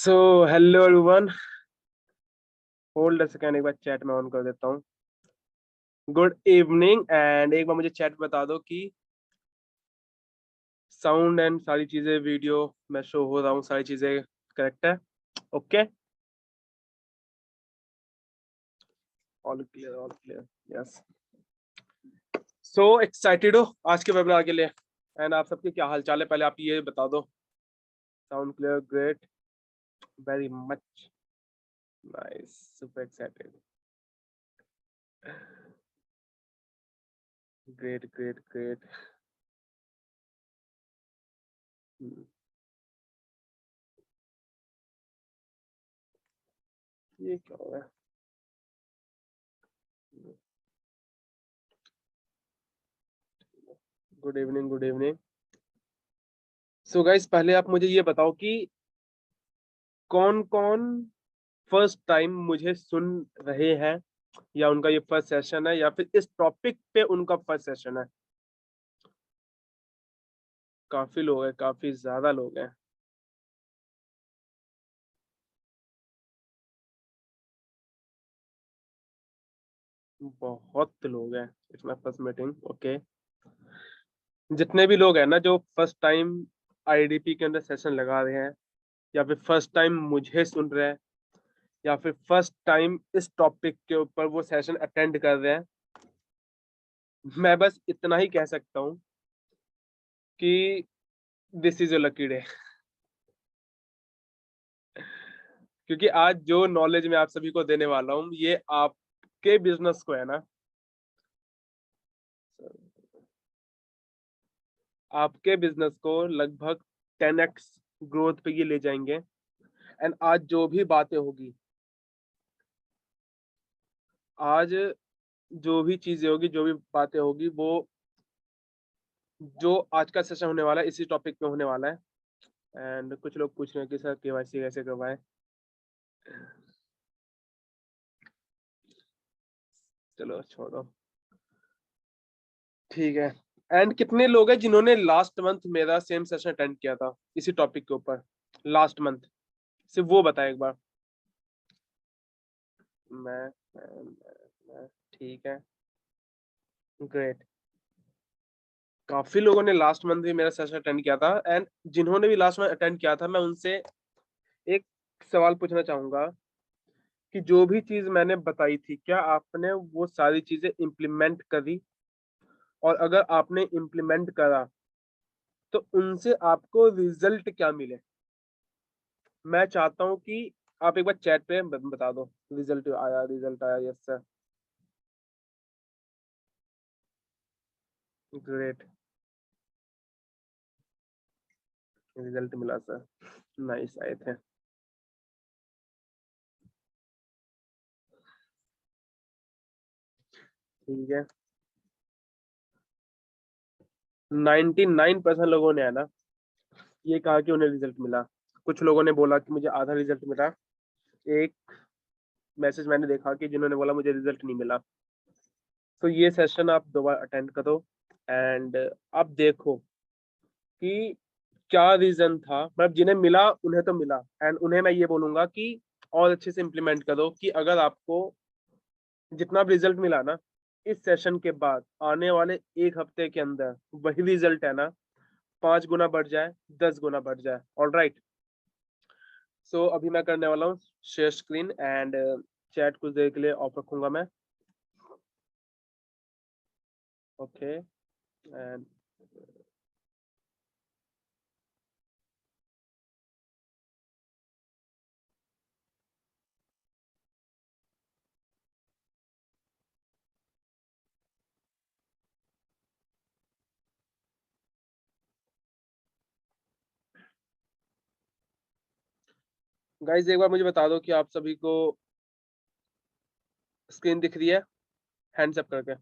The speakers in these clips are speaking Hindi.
So hello everyone, hold a second, एक बार चैट में ऑन कर देता हूँ। गुड इवनिंग, एंड एक बार मुझे चैट बता दो कि साउंड एंड सारी चीजें, वीडियो मैं शो हो रहा हूँ, सारी चीजें करेक्ट है? Okay, all clear, all clear, yes. So excited हो आज के वेबिनार के लिए? एंड आप सबके क्या हाल चाल है, पहले आप ये बता दो। Sound clear, great, very much nice, super excited, great great great. ये क्या हो रहा है? Good evening, good evening. So guys, पहले आप मुझे ये बताओ कि कौन कौन फर्स्ट टाइम मुझे सुन रहे हैं, या उनका ये फर्स्ट सेशन है, या फिर इस टॉपिक पे उनका फर्स्ट सेशन है। काफी लोग हैं, काफी ज्यादा लोग हैं। बहुत लोग हैं। It's my first meeting, okay. जितने भी लोग हैं ना जो फर्स्ट टाइम आईडीपी के अंदर सेशन लगा रहे हैं, या फिर फर्स्ट टाइम मुझे सुन रहे हैं, या फिर फर्स्ट टाइम इस टॉपिक के ऊपर वो सेशन अटेंड कर रहे हैं, मैं बस इतना ही कह सकता हूँ कि this is your lucky day. क्योंकि आज जो नॉलेज मैं आप सभी को देने वाला हूँ, ये आपके बिजनेस को है ना, आपके बिजनेस को लगभग 10x ग्रोथ पे ये ले जाएंगे। एंड आज जो भी बातें होगी, आज जो भी चीजें होगी, जो भी बातें होगी, वो जो आज का सेशन होने वाला है इसी टॉपिक पे होने वाला है। एंड कुछ लोग पूछ रहे हैं कि सर केवाईसी कैसे करवाएं। चलो छोड़ो, ठीक है। एंड कितने लोग हैं जिन्होंने लास्ट मंथ मेरा सेम सेशन अटेंड किया था इसी टॉपिक के ऊपर? लास्ट मंथ सिर्फ वो बताए एक बार। मैं ठीक है, ग्रेट। काफी लोगों ने लास्ट मंथ भी मेरा सेशन अटेंड किया था। एंड जिन्होंने भी लास्ट मंथ अटेंड किया था, मैं उनसे एक सवाल पूछना चाहूंगा कि जो भी चीज मैंने बताई थी, क्या आपने वो सारी चीजें इम्प्लीमेंट करी? और अगर आपने इम्प्लीमेंट करा तो उनसे आपको रिजल्ट क्या मिले? मैं चाहता हूँ कि आप एक बार चैट पे बता दो, रिजल्ट आया, रिजल्ट आया, यस सर, ग्रेट, रिजल्ट मिला सर, नाइस, आए थे, ठीक है। 99% लोगों ने है ना ये कहा कि उन्हें रिजल्ट मिला। कुछ लोगों ने बोला कि मुझे आधा रिजल्ट मिला। एक मैसेज मैंने देखा कि जिन्होंने बोला मुझे रिजल्ट नहीं मिला। तो ये सेशन आप दोबारा अटेंड करो, एंड आप देखो कि क्या रीजन था। मतलब जिन्हें मिला उन्हें तो मिला, एंड उन्हें मैं ये बोलूंगा कि और अच्छे से इम्प्लीमेंट करो, कि अगर आपको जितना भी रिजल्ट मिला ना इस सेशन के बाद, आने वाले एक हफ्ते के अंदर वही रिजल्ट है ना 5 गुना बढ़ जाए, 10 गुना बढ़ जाए। All right. सो अभी मैं करने वाला हूँ शेयर स्क्रीन, एंड चैट कुछ देर के लिए ऑफ रखूंगा मैं, ओके। एंड गाइज एक बार मुझे बता दो कि आप सभी को स्क्रीन दिख रही है, हैंड्स अप करके।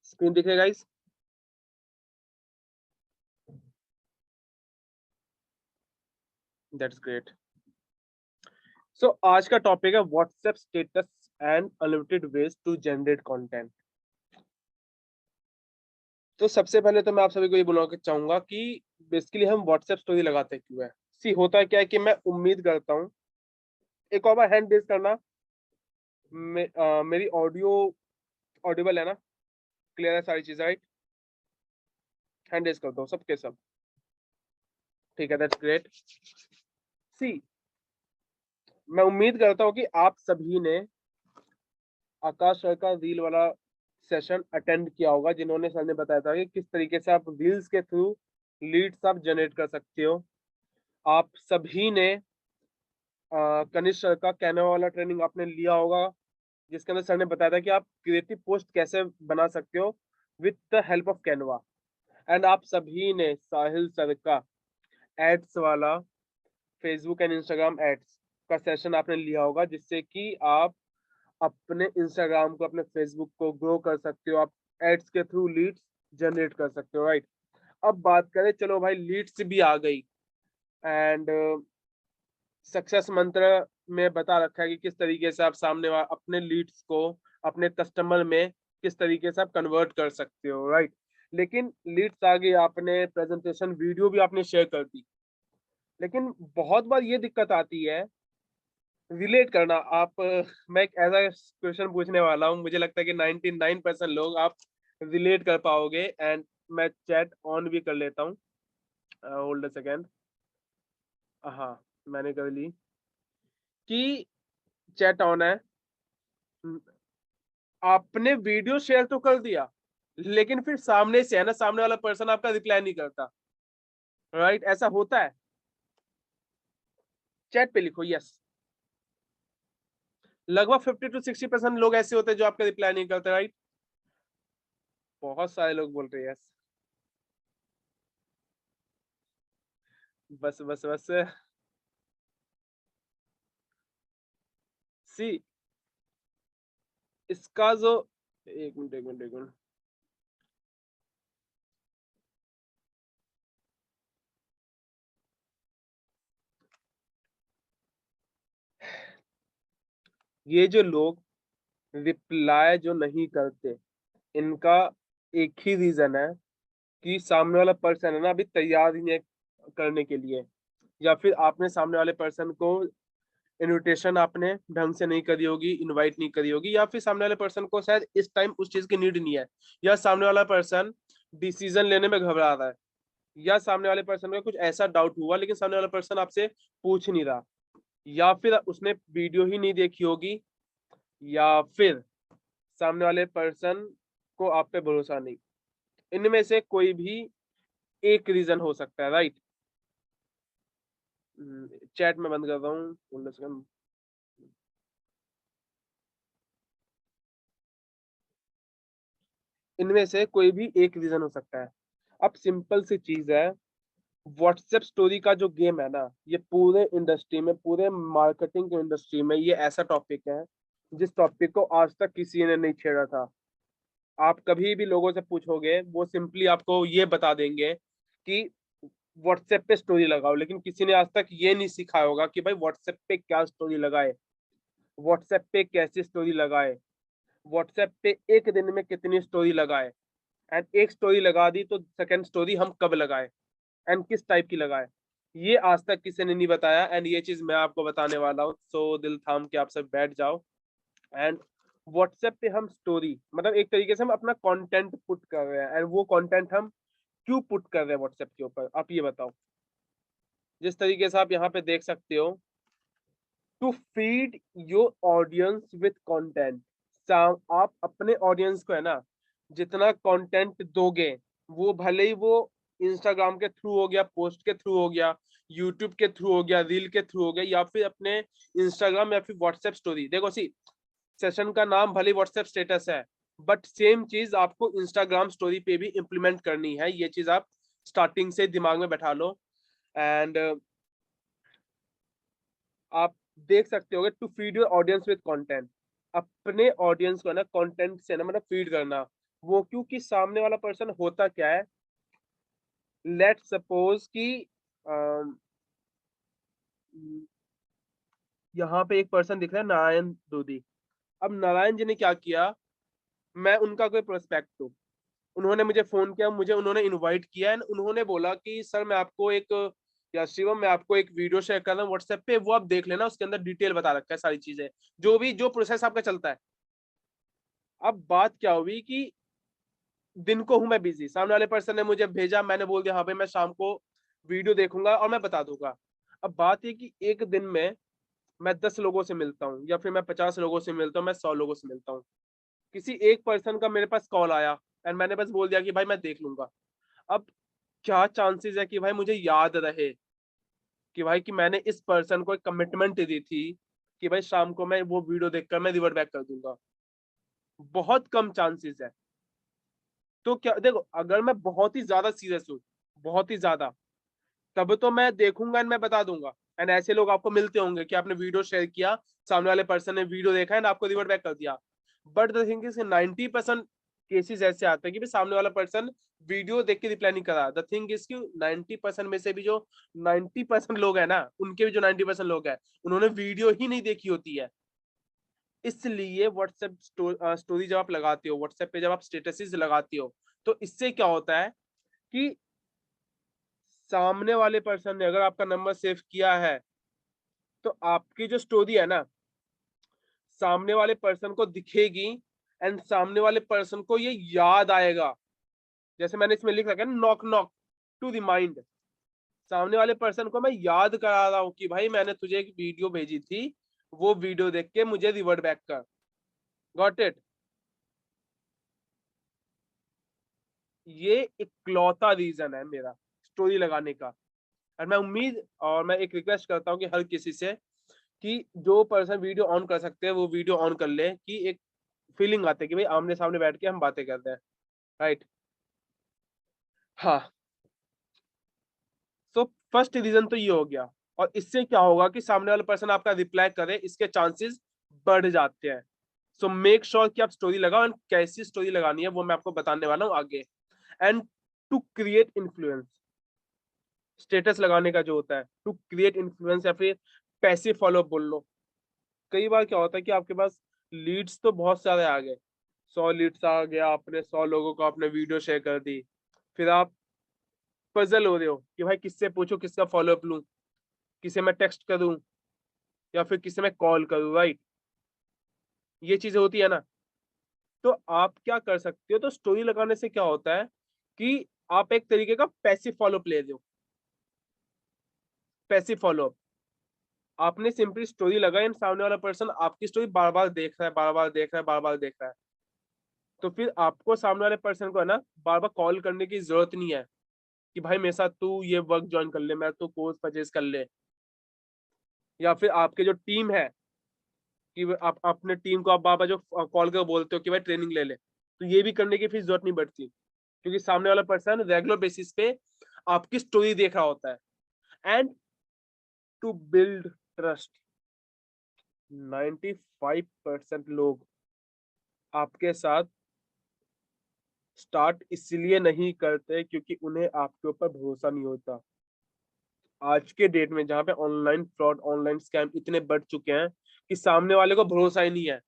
स्क्रीन दिख रही है गाइज? That's great. सो आज का टॉपिक है WhatsApp status and unlimited ways to generate content. तो सबसे पहले तो मैं आप सभी को ये बोलना चाहूंगा कि बेसिकली हम व्हाट्सएप स्टोरी लगाते क्यों है। सी होता है क्या है कि मैं उम्मीद करता हूँ, एक और बार हैंड रेज करना, मेरी ऑडियो ऑडिबल है ना, क्लियर है सारी चीजें, राइट? हैंड रेज कर दो सबके सब, ठीक है, दैट्स ग्रेट। सी मैं उम्मीद करता हूँ कि आप सभी ने आकाश सर का रील वाला सेशन अटेंड किया होगा, जिन्होंने सर ने बताया था कि किस तरीके से आप रील्स के थ्रू लीड्स आप जनरेट कर सकते हो। आप सभी ने कनिष्क सर का कैनवा वाला ट्रेनिंग आपने लिया होगा, जिसके अंदर सर ने बताया था कि आप क्रिएटिव पोस्ट कैसे बना सकते हो with the help of Canva. And आप सभी ने साहिल सर का एड्स वाला फेसबुक एंड इंस्टाग्राम एड्स का सेशन आपने लिया होगा, जिससे कि आप अपने इंस्टाग्राम को, अपने फेसबुक को ग्रो कर सकते हो, आप एड्स के थ्रू लीड्स जनरेट कर सकते हो, राइट? अब बात करें, चलो भाई लीड्स भी आ गई एंड सक्सेस मंत्र में बता रखा है कि किस तरीके से आप सामने अपने लीड्स को अपने कस्टमर में किस तरीके से आप कन्वर्ट कर सकते हो, राइट? लेकिन लीड्स आ गई, आपने प्रेजेंटेशन वीडियो भी आपने शेयर कर दी, लेकिन बहुत बार ये दिक्कत आती है रिलेट करना। आप मैं एक ऐसा क्वेश्चन पूछने वाला हूँ, मुझे लगता है कि 99% लोग आप रिलेट कर पाओगे। एंड मैं चैट ऑन भी कर लेता हूँ, होल्ड अ सेकेंड। हाँ, मैंने कर ली कि चैट ऑन है। आपने वीडियो शेयर तो कर दिया, लेकिन फिर सामने से है ना, सामने वाला पर्सन आपका रिप्लाई नहीं करता, राइट? ऐसा होता है। चैट पे लिखो यस। लगभग 50 to 60% लोग ऐसे होते हैं जो आपका रिप्लाई नहीं करते, राइट? बहुत सारे लोग बोल रहे हैं यस। बस बस बस। सी इसका जो, एक मिनट एक मिनट एक मिनट, ये जो लोग रिप्लाई जो नहीं करते, इनका एक ही रीजन है कि सामने वाला पर्सन है ना अभी तैयार ही नहीं है करने के लिए, या फिर आपने सामने वाले पर्सन को इनविटेशन आपने ढंग से नहीं करी होगी, इनवाइट नहीं करी होगी, या फिर सामने वाले पर्सन को शायद इस टाइम उस चीज की नीड नहीं है, या सामने वाला पर्सन डिसीजन लेने में घबरा रहा है, या सामने वाले पर्सन का कुछ ऐसा डाउट हुआ लेकिन सामने वाला पर्सन आपसे पूछ नहीं रहा, या फिर उसने वीडियो ही नहीं देखी होगी, या फिर सामने वाले पर्सन को आप पे भरोसा नहीं। इनमें से कोई भी एक रीजन हो सकता है, राइट? चैट में बंद कर रहा हूँ। इनमें से कोई भी एक रीजन हो सकता है। अब सिंपल सी चीज है, व्हाट्सएप स्टोरी का जो गेम है ना, ये पूरे इंडस्ट्री में, पूरे मार्केटिंग के इंडस्ट्री में ये ऐसा टॉपिक है जिस टॉपिक को आज तक किसी ने नहीं छेड़ा था। आप कभी भी लोगों से पूछोगे, वो सिंपली आपको ये बता देंगे कि व्हाट्सएप पे स्टोरी लगाओ, लेकिन किसी ने आज तक ये नहीं सिखाया होगा कि भाई व्हाट्सएप पे क्या स्टोरी लगाए, व्हाट्सएप पे कैसी स्टोरी लगाए, व्हाट्सएप पे एक दिन में कितनी स्टोरी लगाए, एंड एक स्टोरी लगा दी तो सेकंड स्टोरी हम कब लगाए एंड किस टाइप की लगाए, ये आज तक किसी ने नहीं बताया। एंड ये चीज मैं आपको बताने वाला हूँ, सो दिल थाम के आप सब बैठ जाओ। एंड व्हाट्सएप पे हम स्टोरी, मतलब एक तरीके से हम अपना कंटेंट पुट कर रहे हैं, एंड वो कंटेंट हम क्यों पुट कर रहे हैं व्हाट्सएप के ऊपर, आप ये बताओ। जिस तरीके से आप यहाँ पे देख सकते हो, to feed your audience with content. आप अपने ऑडियंस को है ना जितना कंटेंट दोगे, वो भले ही वो इंस्टाग्राम के थ्रू हो गया, पोस्ट के थ्रू हो गया, यूट्यूब के थ्रू हो गया, रील के थ्रू हो गया, या फिर अपने इंस्टाग्राम या फिर व्हाट्सएप स्टोरी, देखो सी सेशन का नाम भले व्हाट्सएप स्टेटस है, बट सेम चीज आपको इंस्टाग्राम स्टोरी पे भी इम्प्लीमेंट करनी है। ये चीज आप स्टार्टिंग से दिमाग में बैठा लो। एंड आप देख सकते होगे, to feed your audience with content, अपने ऑडियंस को ना कंटेंट से ना मतलब फीड करना। वो क्योंकि सामने वाला पर्सन होता क्या है, लेट सपोज कि अम, यहाँ पे एक पर्सन दिख रहा है, नारायण दूधी। अब नारायण जी ने क्या किया, मैं उनका कोई प्रोस्पेक्ट हूँ, उन्होंने मुझे फोन किया, मुझे उन्होंने इनवाइट किया एंड उन्होंने बोला कि सर मैं आपको एक, या शिवम मैं आपको एक वीडियो शेयर कर रहा हूँ व्हाट्सएप पे, वो आप देख लेना, उसके अंदर डिटेल बता रखा है सारी चीजें, जो प्रोसेस आपका चलता है। अब बात क्या हुई कि दिन को हूं मैं बिजी, सामने वाले पर्सन ने मुझे भेजा, मैंने बोल दिया हाँ भाई मैं शाम को वीडियो देखूंगा और मैं बता दूंगा। अब बात ये कि एक दिन में मैं 10 लोगों से मिलता हूँ, या फिर मैं 50 लोगों से मिलता हूँ, मैं 100 लोगों से मिलता हूँ, किसी एक पर्सन का मेरे पास कॉल आया एंड मैंने बस बोल दिया कि भाई मैं देख लूंगा। अब क्या चांसेस है कि भाई मुझे याद रहे कि भाई कि मैंने इस पर्सन को एक कमिटमेंट दी थी कि भाई शाम को मैं वो वीडियो देखकर मैं रिवर्ट बैक कर दूंगा। बहुत कम चांसेस है। तो क्या देखो, अगर मैं बहुत ही ज्यादा सीरियस हूँ, बहुत ही ज्यादा, तब तो मैं देखूंगा एंड मैं बता दूंगा। एंड ऐसे लोग आपको मिलते होंगे कि आपने वीडियो शेयर किया, सामने वाले पर्सन ने वीडियो देखा एंड आपको रिवर्ट बैक कर दिया। But the thing is 90% cases ऐसे आते हैं कि भाई सामने वाला पर्सन वीडियो देख के रिप्लाई नहीं करा। द थिंग इज कि 90% में से भी जो 90% लोग है ना, उनके भी जो 90% लोग हैं, उन्होंने वीडियो ही नहीं देखी होती है। इसलिए व्हाट्सएप स्टोरी जब आप लगाते हो, व्हाट्सएप पे जब आप स्टेटसेस लगाते हो, तो इससे क्या होता है कि सामने वाले पर्सन ने अगर आपका नंबर सेव किया है, तो आपकी जो स्टोरी है ना, सामने वाले पर्सन को दिखेगी एंड सामने वाले पर्सन को ये याद आएगा। जैसे मैंने इसमें लिख रखा है, नॉक नॉक टू रिमाइंड। सामने वाले पर्सन को मैं याद करा रहा हूँ कि भाई मैंने तुझे एक वीडियो भेजी थी, वो वीडियो देख के मुझे रिवर्ट बैक कर। Got it? ये इकलौता रीजन है मेरा स्टोरी लगाने का। और मैं उम्मीद और मैं एक रिक्वेस्ट करता हूँ कि हर किसी से कि जो पर्सन वीडियो ऑन कर सकते हैं वो वीडियो ऑन कर ले, कि एक फीलिंग आती है कि भाई आमने सामने बैठ के हम बातें करते हैं। राइट? हाँ। सो फर्स्ट रीजन तो ये हो गया। और इससे क्या होगा कि सामने वाला पर्सन आपका रिप्लाई करे, इसके चांसेस बढ़ जाते हैं। सो मेक श्योर कि आप स्टोरी लगाओ, एंड कैसी स्टोरी लगानी है वो मैं आपको बताने वाला हूँ आगे। And to create influence, status लगाने का जो होता है, टू क्रिएट इन्फ्लुएंस या फिर पैसे फॉलो बोल लो। कई बार क्या होता है कि आपके पास लीड्स तो बहुत सारे आ गए, 100 लीड्स आ गया, आपने 100 लोगों को आपने वीडियो शेयर कर दी, फिर आप पजल हो रहे हो कि भाई किससे पूछूं, किसका फॉलोअप लूं, किसे मैं टेक्स्ट करूं, या फिर किसे मैं कॉल करूं। राइट? ये चीजें होती है ना। तो आप क्या कर सकते हो, तो स्टोरी लगाने से क्या होता है कि आप एक तरीके का पैसिव फॉलोअप ले रहे हो। पैसिव फॉलोअप, आपने सिंपली स्टोरी लगाई एंड सामने वाला पर्सन आपकी स्टोरी बार बार देख रहा है, बार बार देख रहा है, बार बार देख रहा है। तो फिर आपको सामने वाले पर्सन को है ना बार बार कॉल करने की जरूरत नहीं है कि भाई मेरे साथ तू ये वर्क ज्वाइन कर ले, मैं तो कोर्स परचेज कर ले। या फिर आपके जो टीम है, कि आप अपने टीम को आप बार बार जो कॉल कर बोलते हो कि भाई ट्रेनिंग ले ले, तो ये भी करने की फिर जरूरत नहीं पड़ती, क्योंकि सामने वाला पर्सन रेगुलर बेसिस पे आपकी स्टोरी देख रहा होता है। एंड टू बिल्ड ट्रस्ट, 95% लोग आपके साथ स्टार्ट इसलिए नहीं करते क्योंकि उन्हें आपके ऊपर भरोसा नहीं होता। आज के डेट में जहाँ पे ऑनलाइन फ्रॉड, ऑनलाइन स्कैम इतने बढ़ चुके हैं कि सामने वाले को भरोसा ही नहीं है।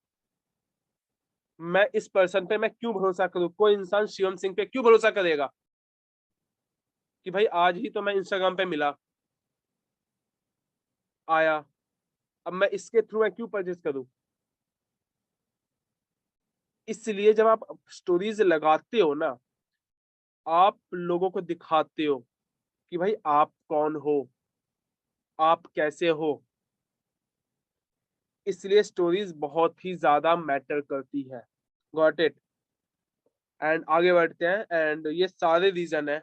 मैं इस पर्सन पे मैं क्यों भरोसा करूं? कोई इंसान शिवम सिंह पे क्यों भरोसा करेगा कि भाई आज ही तो मैं इंस्टाग्राम पे मिला, आया, अब मैं इसके थ्रू मैं क्यों परचेज करूं? इसलिए जब आप स्टोरीज लगाते हो ना, आप लोगों को दिखाते हो कि भाई आप कौन हो, आप कैसे हो। इसलिए स्टोरीज बहुत ही ज्यादा मैटर करती है। Got it? एंड आगे बढ़ते हैं। एंड ये सारे रीजन है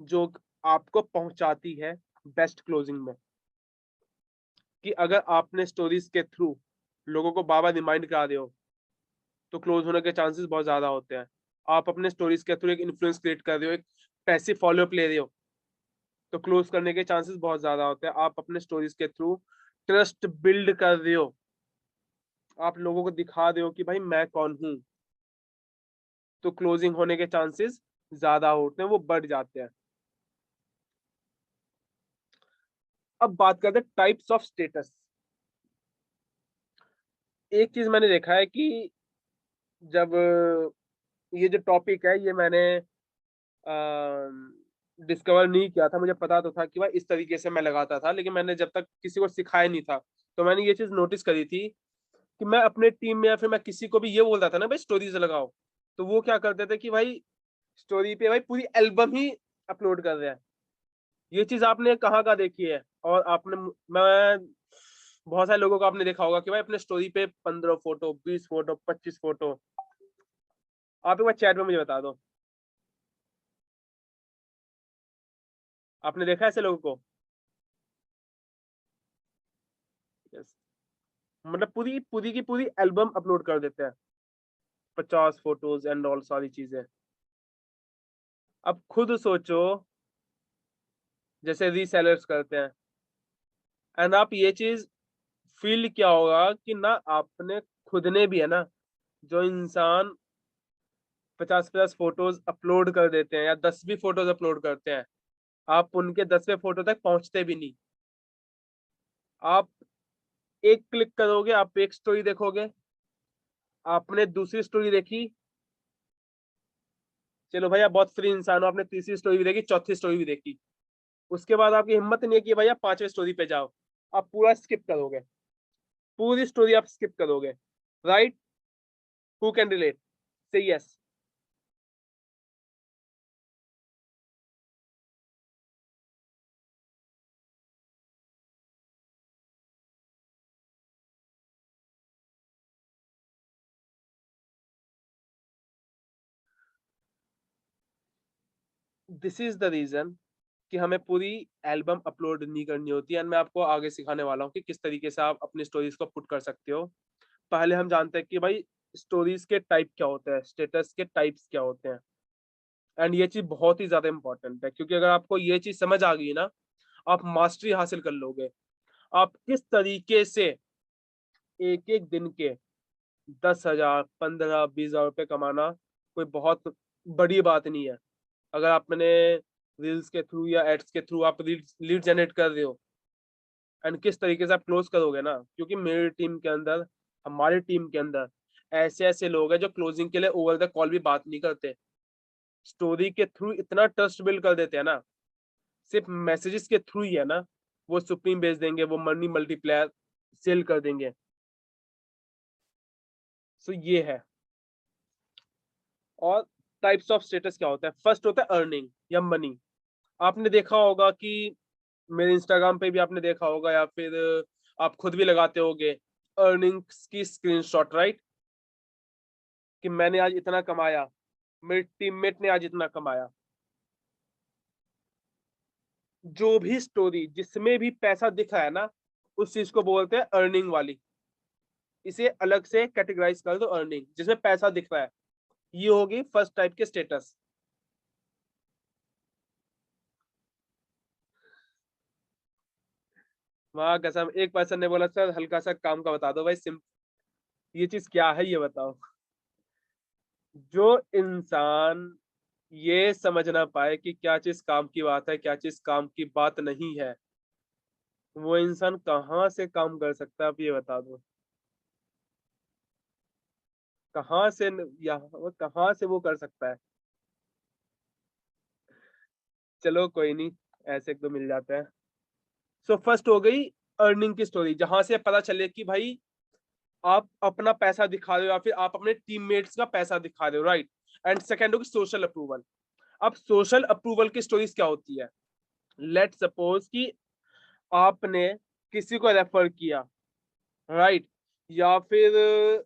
जो आपको पहुंचाती है बेस्ट क्लोजिंग में। कि अगर आपने स्टोरीज के थ्रू लोगों को बार बार रिमाइंड करा रहे हो, तो क्लोज होने के चांसेस बहुत ज्यादा होते हैं। आप अपने स्टोरीज के थ्रू एक इन्फ्लुएंस क्रिएट कर रहे हो, एक पैसिव फॉलोअप ले रहे हो, तो क्लोज करने के चांसेस बहुत ज्यादा होते हैं। आप अपने स्टोरीज के थ्रू ट्रस्ट बिल्ड कर रहे हो, आप लोगों को दिखा रहे हो कि भाई मैं कौन हूं, तो क्लोजिंग होने के चांसेस ज्यादा होते हैं, वो बढ़ जाते हैं। अब बात करते हैं टाइप्स ऑफ स्टेटस। एक चीज मैंने देखा है कि जब ये जो टॉपिक है ये मैंने डिस्कवर नहीं किया था, मुझे पता तो था कि भाई इस तरीके से मैं लगाता था, लेकिन मैंने जब तक किसी को सिखाया नहीं था, तो मैंने ये चीज नोटिस करी थी कि मैं अपने टीम में या फिर मैं किसी को भी ये बोलता था ना भाई स्टोरीज लगाओ, तो वो क्या करते थे कि भाई स्टोरी पे भाई पूरी एल्बम ही अपलोड कर रहे हैं। ये चीज आपने कहाँ का देखी है? और आपने मैं बहुत सारे लोगों को आपने देखा होगा कि भाई अपने स्टोरी पे 15 फोटो, 20 फोटो, 25 फोटो। आप एक बार चैट में मुझे बता दो, आपने देखा है ऐसे लोगों को? यस। मतलब पूरी पूरी की पूरी एल्बम अपलोड कर देते हैं, 50 फोटोज एंड ऑल सारी चीजें। अब खुद सोचो, जैसे रीसेलर्स करते हैं, एंड आप ये चीज फील क्या होगा कि ना आपने खुद ने भी है ना, जो इंसान 50-50 फोटोज अपलोड कर देते हैं या 10 भी फोटोज अपलोड करते हैं, आप उनके 10वें फोटो तक पहुंचते भी नहीं। आप एक क्लिक करोगे, आप एक स्टोरी देखोगे, आपने दूसरी स्टोरी देखी, चलो भाई आप बहुत फ्री इंसान हो, आपने तीसरी स्टोरी भी देखी, चौथी स्टोरी भी देखी, उसके बाद आपकी हिम्मत नहीं है कि भाई आप 5वें स्टोरी पे जाओ, आप पूरा स्किप करोगे, पूरी स्टोरी आप स्किप करोगे। Right? Who can relate? Say yes. This is the reason कि हमें पूरी एल्बम अपलोड नहीं करनी होती है, एंड मैं आपको आगे सिखाने वाला हूँ कि किस तरीके से आप अपनी स्टोरीज को पुट कर सकते हो। पहले हम जानते हैं कि भाई स्टोरीज के टाइप क्या होते हैं, स्टेटस के टाइप्स क्या होते हैं, एंड ये चीज बहुत ही ज्यादा इंपॉर्टेंट है, क्योंकि अगर आपको ये चीज समझ आ गई ना, आप मास्टरी हासिल कर लोगे। आप किस तरीके से एक एक दिन के 10,000, 15, 20,000 रुपये कमाना कोई बहुत बड़ी बात नहीं है। अगर आपने रील्स के थ्रू या एड्स के थ्रू आप लीड जनरेट कर रहे हो, एंड किस तरीके से आप क्लोज करोगे ना, क्योंकि मेरी टीम के अंदर, हमारी टीम के अंदर ऐसे ऐसे लोग हैं जो क्लोजिंग के लिए ओवर द कॉल भी बात नहीं करते, स्टोरी के थ्रू इतना ट्रस्ट बिल्ड कर देते हैं ना, सिर्फ मैसेजेस के थ्रू ही है ना, वो सुप्रीम भेज देंगे, वो मनी मल्टीप्लायर सेल कर देंगे। सो ये है। और टाइप्स ऑफ स्टेटस क्या होता है? फर्स्ट होता है अर्निंग या मनी। आपने देखा होगा कि मेरे इंस्टाग्राम पे भी आपने देखा होगा, या फिर आप खुद भी लगाते होगे अर्निंग्स की स्क्रीनशॉट, राइट? कि मैंने आज इतना कमाया, मेरे टीममेट ने आज इतना कमाया। जो भी स्टोरी जिसमें भी पैसा दिख रहा है ना, उस चीज को बोलते हैं अर्निंग वाली। इसे अलग से कैटेगराइज कर दो, अर्निंग जिसमें पैसा दिख रहा है, ये होगी फर्स्ट टाइप के स्टेटस। वहां कसम एक पर्सन ने बोला सर हल्का सा काम का बता दो भाई, सिम ये चीज क्या है ये बताओ। जो इंसान ये समझ ना पाए कि क्या चीज काम की बात है, क्या चीज काम की बात नहीं है, वो इंसान कहाँ से काम कर सकता है, आप ये बता दो। कहाँ से या वो कहाँ से वो कर सकता है? चलो कोई नहीं, ऐसे एक दो मिल जाते हैं। सो फर्स्ट हो गई अर्निंग की स्टोरी, जहां से पता चले कि भाई आप अपना पैसा दिखा रहे हो या फिर आप अपने टीममेट्स का पैसा दिखा रहे हो, राइट? एंड सेकंड होगी सोशल अप्रूवल। अब सोशल अप्रूवल की स्टोरीज क्या होती है? लेट सपोज कि आपने किसी को रेफर किया, राइट? या फिर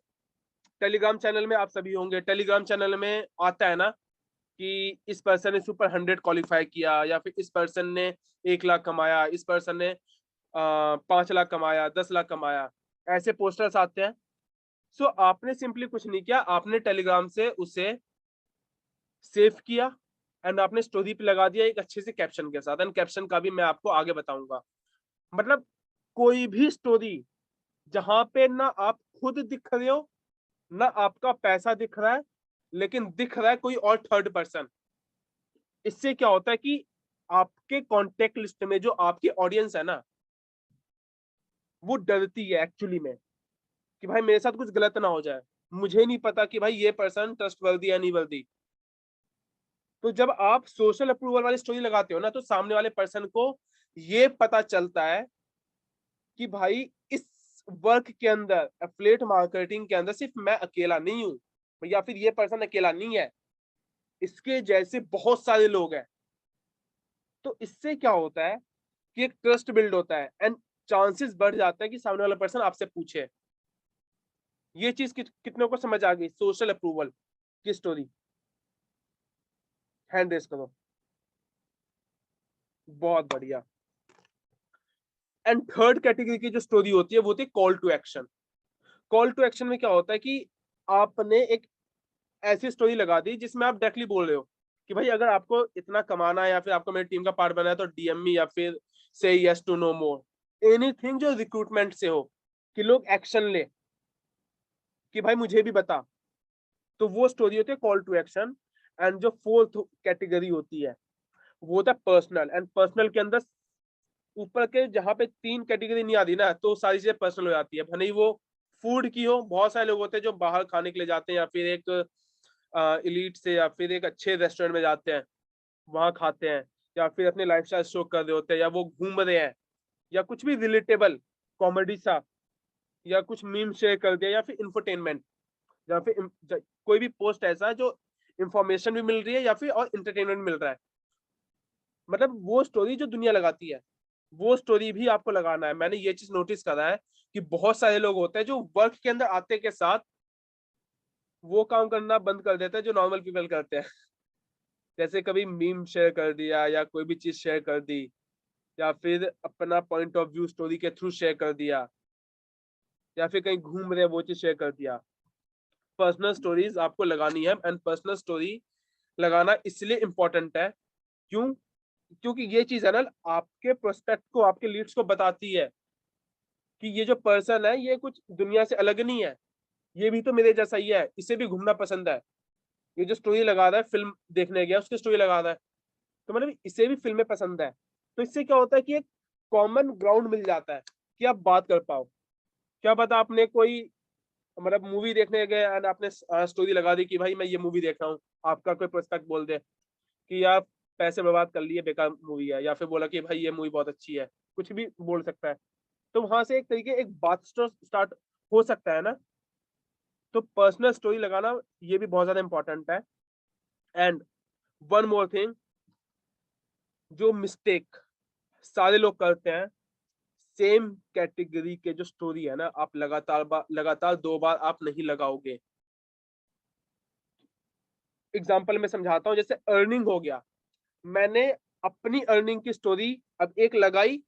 टेलीग्राम चैनल में आप सभी होंगे, टेलीग्राम चैनल में आता है ना कि इस पर्सन ने सुपर 100 क्वालिफाई किया, या फिर इस पर्सन ने 1 लाख कमाया, इस पर्सन ने 5 लाख कमाया, 10 लाख कमाया, ऐसे पोस्टर्स आते हैं। सो आपने सिंपली कुछ नहीं किया, आपने टेलीग्राम से उसे सेव किया, एंड आपने स्टोरी पे लगा दिया एक अच्छे से कैप्शन के साथ, एंड कैप्शन का भी मैं आपको आगे बताऊंगा। मतलब कोई भी स्टोरी जहां पे ना आप खुद दिख रहे हो, ना आपका पैसा दिख रहा है, लेकिन दिख रहा है कोई और थर्ड पर्सन, इससे क्या होता है कि आपके कॉन्टेक्ट लिस्ट में जो आपकी ऑडियंस है ना, वो डरती है एक्चुअली में। कि भाई मेरे साथ कुछ गलत ना हो जाए, मुझे नहीं पता कि भाई ये पर्सन ट्रस्टवर्दी या नहीं वर्दी। तो जब आप सोशल अप्रूवल वाली स्टोरी लगाते हो ना, तो सामने वाले पर्सन को ये पता चलता है कि भाई इस वर्क के अंदर, एफिलिएट मार्केटिंग के अंदर सिर्फ मैं अकेला नहीं हूँ, या फिर ये पर्सन अकेला नहीं है, इसके जैसे बहुत सारे लोग हैं। तो इससे क्या होता है कि एक ट्रस्ट बिल्ड होता है एंड चांसेस बढ़ जाता है कि सामने वाला पर्सन आपसे पूछे। ये चीज कितनों को समझ आ गई? सोशल अप्रूवल की स्टोरी, हैंड रेस करो। बहुत बढ़िया। एंड थर्ड कैटेगरी की जो स्टोरी होती है वो होती है call to action. Call to action में क्या होता है कि आपने एक ऐसी स्टोरी लगा दी जिसमें आप डायरेक्टली बोल रहे हो कि भाई अगर आपको इतना कमाना है या फिर आपको मेरी टीम का पार्ट बनना है, तो डीएम मी या फिर से yes to no more anything जो रिक्रूटमेंट से हो, कि लोग एक्शन ले कि भाई मुझे भी बता। तो वो स्टोरी होती है कॉल टू एक्शन। एंड जो फोर्थ कैटेगरी होती है वो होता है पर्सनल। एंड पर्सनल के अंदर ऊपर के जहाँ पे तीन कैटेगरी नहीं आती ना, तो सारी चीजें पर्सनल हो जाती है, भले ही वो फूड की हो। बहुत सारे लोग होते हैं जो बाहर खाने के लिए जाते हैं या फिर एक इलीट से या फिर एक अच्छे रेस्टोरेंट में जाते हैं, वहां खाते हैं, या फिर अपने लाइफस्टाइल शो कर रहे होते हैं, या वो घूम रहे हैं, या कुछ भी रिलेटेबल कॉमेडी सा, या कुछ मीम शेयर कर दिया, या फिर इंफरटेनमेंट, या फिर कोई भी पोस्ट ऐसा जो इंफॉर्मेशन भी मिल रही है या फिर और इंटरटेनमेंट मिल रहा है। मतलब वो स्टोरी जो दुनिया लगाती है, वो स्टोरी भी आपको लगाना है। मैंने ये चीज नोटिस करा है कि बहुत सारे लोग होते हैं जो वर्क के अंदर आते के साथ वो काम करना बंद कर देते हैं जो नॉर्मल पीपल करते हैं। जैसे कभी मीम शेयर कर दिया या कोई भी चीज शेयर कर दी, या फिर अपना पॉइंट ऑफ व्यू स्टोरी के थ्रू शेयर कर दिया, या फिर कहीं घूम रहे वो चीज शेयर कर दिया। पर्सनल स्टोरीज आपको लगानी है। एंड पर्सनल स्टोरी लगाना इसलिए इम्पोर्टेंट है, क्यों? क्योंकि ये चीज है ना, आपके प्रोस्पेक्ट को, आपके लीड्स को बताती है कि ये जो पर्सन है ये कुछ दुनिया से अलग नहीं है, ये भी तो मेरे जैसा ही है, इसे भी घूमना पसंद है। ये जो स्टोरी लगा रहा है, फिल्म देखने गया उसकी स्टोरी लगा रहा है, तो मतलब इसे भी फिल्में पसंद है। तो इससे क्या होता है कि एक कॉमन ग्राउंड मिल जाता है कि आप बात कर पाओ। क्या पता आपने कोई मतलब मूवी देखने गए एंड आपने स्टोरी लगा दी कि भाई मैं ये मूवी देख रहा हूँ, आपका कोई प्रोस्पेक्ट बोल दे कि यार पैसे बर्बाद कर लिए, बेकार मूवी है, या फिर बोला कि भाई ये मूवी बहुत अच्छी है, कुछ भी बोल सकता है। तो वहां से एक तरीके एक बात स्टार्ट हो सकता है ना। तो पर्सनल स्टोरी लगाना ये भी बहुत ज्यादा इंपॉर्टेंट है। एंड वन मोर थिंग, जो मिस्टेक सारे लोग करते हैं, सेम कैटेगरी के जो स्टोरी है ना, आप लगातार दो बार आप नहीं लगाओगे। एग्जाम्पल में समझाता हूँ, जैसे अर्निंग हो गया, मैंने अपनी अर्निंग की स्टोरी अब एक लगाई,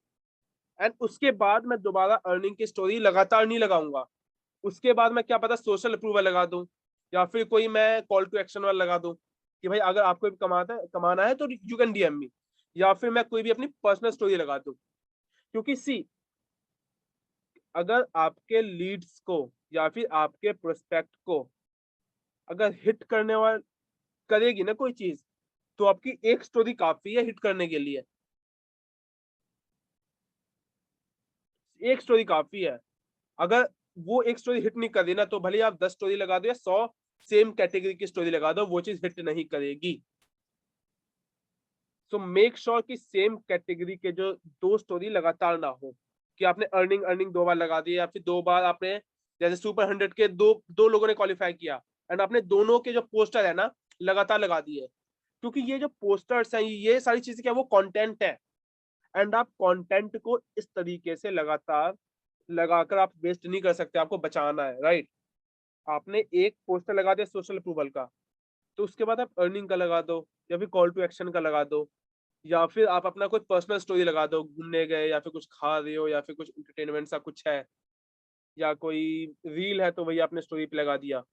एंड उसके बाद मैं दोबारा अर्निंग की स्टोरी लगातार नहीं लगाऊंगा। उसके बाद मैं क्या पता सोशल अप्रूवल लगा दूं, या फिर कोई मैं कॉल टू एक्शन वाला लगा दूं कि भाई अगर आपको भी कमाना है तो यू कैन डीएम मी, या फिर मैं कोई भी अपनी पर्सनल स्टोरी लगा दूं। क्योंकि सी, अगर आपके लीड्स को या फिर आपके प्रोस्पेक्ट को अगर हिट करने वाला करेगी ना कोई चीज, तो आपकी एक स्टोरी काफी है हिट करने के लिए। एक स्टोरी काफी है। अगर वो एक स्टोरी हिट नहीं कर रही ना, तो भले आप 10 स्टोरी लगा दो या 100 सेम कैटेगरी की स्टोरी लगा दो, वो चीज हिट नहीं करेगी। सो मेक श्योर कि सेम कैटेगरी के जो दो स्टोरी लगातार ना हो, कि आपने अर्निंग अर्निंग दो बार लगा दी, या फिर दो बार आपने जैसे सुपर 100 के दो दो लोगों ने क्वालिफाई किया एंड आपने दोनों के जो पोस्टर है ना लगातार लगा दिए। क्योंकि ये जो पोस्टर्स हैं, ये सारी चीजें क्या, वो कंटेंट है। एंड आप कंटेंट को इस तरीके से लगातार लगाकर आप वेस्ट नहीं कर सकते, आपको बचाना है, राइट? आपने एक पोस्टर लगा दिया सोशल अप्रूवल का, तो उसके बाद आप अर्निंग का लगा दो, या फिर कॉल टू एक्शन का लगा दो, या फिर आप अपना कोई पर्सनल स्टोरी लगा दो, घूमने गए या फिर कुछ खा रहे हो या फिर कुछ एंटरटेनमेंट सा कुछ है, या कोई रील है तो वही आपने स्टोरी पे लगा दिया।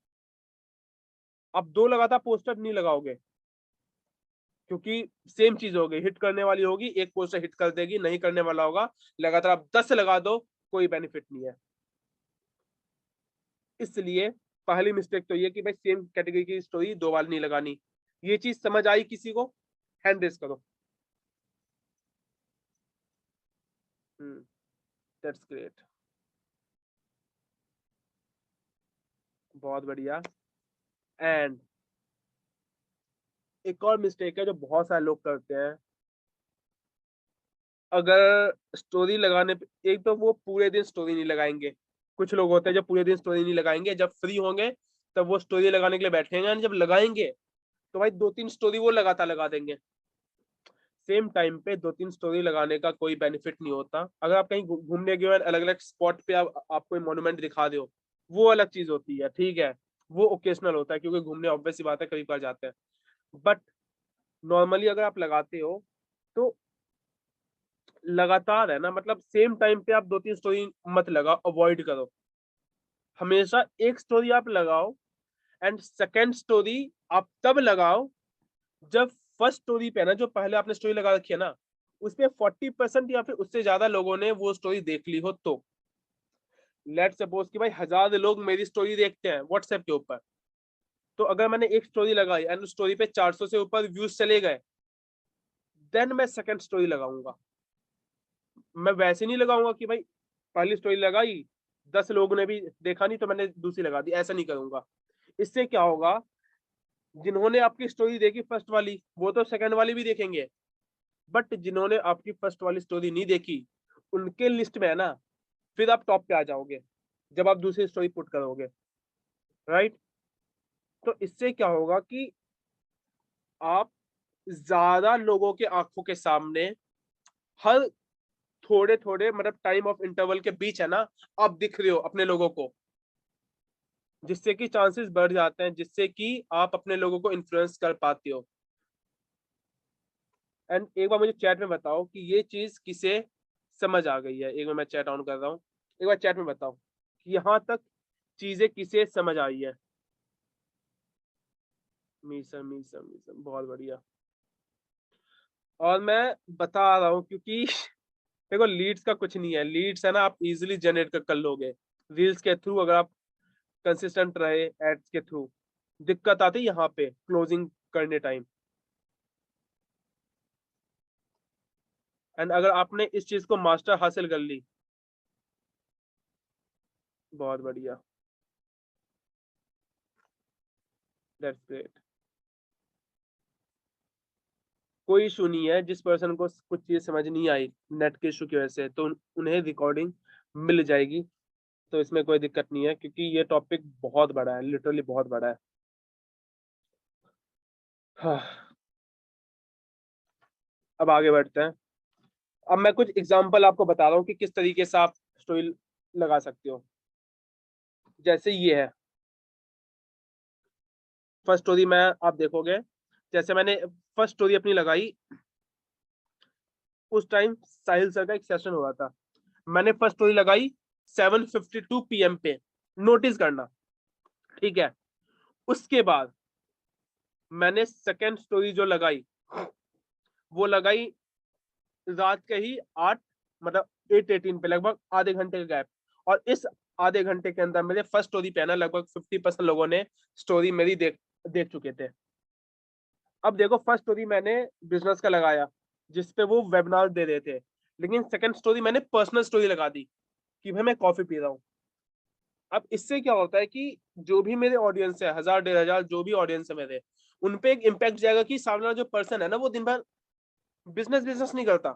आप दो लगातार पोस्टर नहीं लगाओगे, क्योंकि सेम चीज होगी, हिट करने वाली होगी, एक पोस्टर हिट कर देगी, नहीं करने वाला होगा। लगातार आप 10 लगा दो, कोई बेनिफिट नहीं है। इसलिए पहली मिस्टेक तो ये कि भाई सेम कैटेगरी की स्टोरी दो बार नहीं लगानी। ये चीज समझ आई किसी को? हैंड रेस करो। That's great. बहुत बढ़िया। एंड एक और मिस्टेक है जो बहुत सारे लोग करते हैं, अगर स्टोरी लगाने पे, एक तो वो पूरे दिन स्टोरी नहीं लगाएंगे। कुछ लोग होते हैं जो पूरे दिन स्टोरी नहीं लगाएंगे, जब फ्री होंगे तब वो स्टोरी लगाने के लिए बैठेंगे, और जब लगाएंगे तो भाई 2-3 स्टोरी वो लगातार लगा देंगे। सेम टाइम पे 2-3 स्टोरी लगाने का कोई बेनिफिट नहीं होता। अगर आप कहीं घूमने गए हो, अलग अलग स्पॉट पे आप कोई मॉन्यूमेंट दिखा दो, वो अलग चीज होती है, ठीक है, वो ओकेशनल होता है, क्योंकि घूमने ऑब्वियस सी बात है कभी कभार जाते हैं। बट नॉर्मली अगर आप लगाते हो तो लगातार है ना, मतलब सेम टाइम पे आप 2-3 स्टोरी मत लगाओ, अवॉइड करो। हमेशा एक स्टोरी आप लगाओ, एंड सेकेंड स्टोरी आप तब लगाओ जब फर्स्ट स्टोरी पे ना, जो पहले आपने स्टोरी लगा रखी है ना, उस पे 40% या फिर उससे ज्यादा लोगों ने वो स्टोरी देख ली हो। तो लेट सपोज कि भाई 1000 लोग मेरी स्टोरी देखते हैं व्हाट्सएप के ऊपर, तो अगर मैंने एक स्टोरी लगाई एंड उस स्टोरी पे 400 से ऊपर व्यूज चले गए, देन मैं सेकंड स्टोरी लगाऊंगा। मैं वैसे नहीं लगाऊंगा कि भाई पहली स्टोरी लगाई, 10 लोगों ने भी देखा नहीं तो मैंने दूसरी लगा दी, ऐसा नहीं करूंगा। इससे क्या होगा, जिन्होंने आपकी स्टोरी देखी फर्स्ट वाली, वो तो सेकंड वाली भी देखेंगे, बट जिन्होंने आपकी फर्स्ट वाली स्टोरी नहीं देखी, उनके लिस्ट में है ना, फिर आप टॉप पे आ जाओगे जब आप दूसरी स्टोरी पुट करोगे, राइट। तो इससे क्या होगा कि आप ज्यादा लोगों के आंखों के सामने, हर थोड़े थोड़े मतलब टाइम ऑफ इंटरवल के बीच है ना, आप दिख रहे हो अपने लोगों को, जिससे कि चांसेस बढ़ जाते हैं, जिससे कि आप अपने लोगों को इन्फ्लुएंस कर पाते हो। एंड एक बार मुझे चैट में बताओ कि ये चीज किसे समझ आ गई है। एक बार मैं चैट ऑन कर रहा हूँ, एक बार चैट में बताओ कि यहाँ तक चीजें किसे समझ आई है। मीसम मीसम मीसम, बहुत बढ़िया। और मैं बता रहा हूँ क्योंकि देखो लीड्स का कुछ नहीं है, लीड्स है ना आप इजीली जनरेट कर लोगे रील्स के थ्रू, अगर आप कंसिस्टेंट रहे एड्स के थ्रू। दिक्कत आती है यहाँ पे क्लोजिंग करने टाइम। एंड अगर आपने इस चीज को मास्टर हासिल कर ली, बहुत बढ़िया, दैट्स ग्रेट। कोई इशू नहीं है, जिस पर्सन को कुछ चीज समझ नहीं आई नेट के इशू की वजह से, तो उन्हें रिकॉर्डिंग मिल जाएगी। तो इसमें कोई दिक्कत नहीं है, क्योंकि ये टॉपिक बहुत बड़ा है, लिटरली बहुत बड़ा है। हाँ, अब आगे बढ़ते हैं। अब मैं कुछ एग्जांपल आपको बता रहा हूँ कि किस तरीके से आप स्टोरी लगा सकते हो। जैसे ये है फर्स्ट स्टोरी, मैं आप देखोगे, जैसे मैंने फर्स्ट स्टोरी अपनी लगाई, उस टाइम साहिल सर का एक सेशन हो रहा था। मैंने फर्स्ट स्टोरी लगाई 7:52 PM पे, नोटिस करना, ठीक है। उसके बाद मैंने सेकेंड स्टोरी जो लगाई, वो लगाई रात के ही 8, मतलब 8:18 पे, लगभग आधे घंटे का गैप। और इस आधे घंटे के अंदर मेरे फर्स्ट स्टोरी पे है ना, लगभग 50% लोगों ने स्टोरी मेरी देख देख चुके थे। अब देखो फर्स्ट स्टोरी मैंने बिजनेस का लगाया, जिसपे वो वेबिनार दे रहे थे, लेकिन सेकंड स्टोरी मैंने पर्सनल स्टोरी लगा दी कि भाई मैं कॉफी पी रहा हूँ। अब इससे क्या होता है कि जो भी मेरे ऑडियंस है, 1000-1500 जो भी ऑडियंस है मेरे, उनपे एक इम्पैक्ट जाएगा कि सामने वाला जो पर्सन है ना, वो दिन भर बिजनेस बिजनेस नहीं करता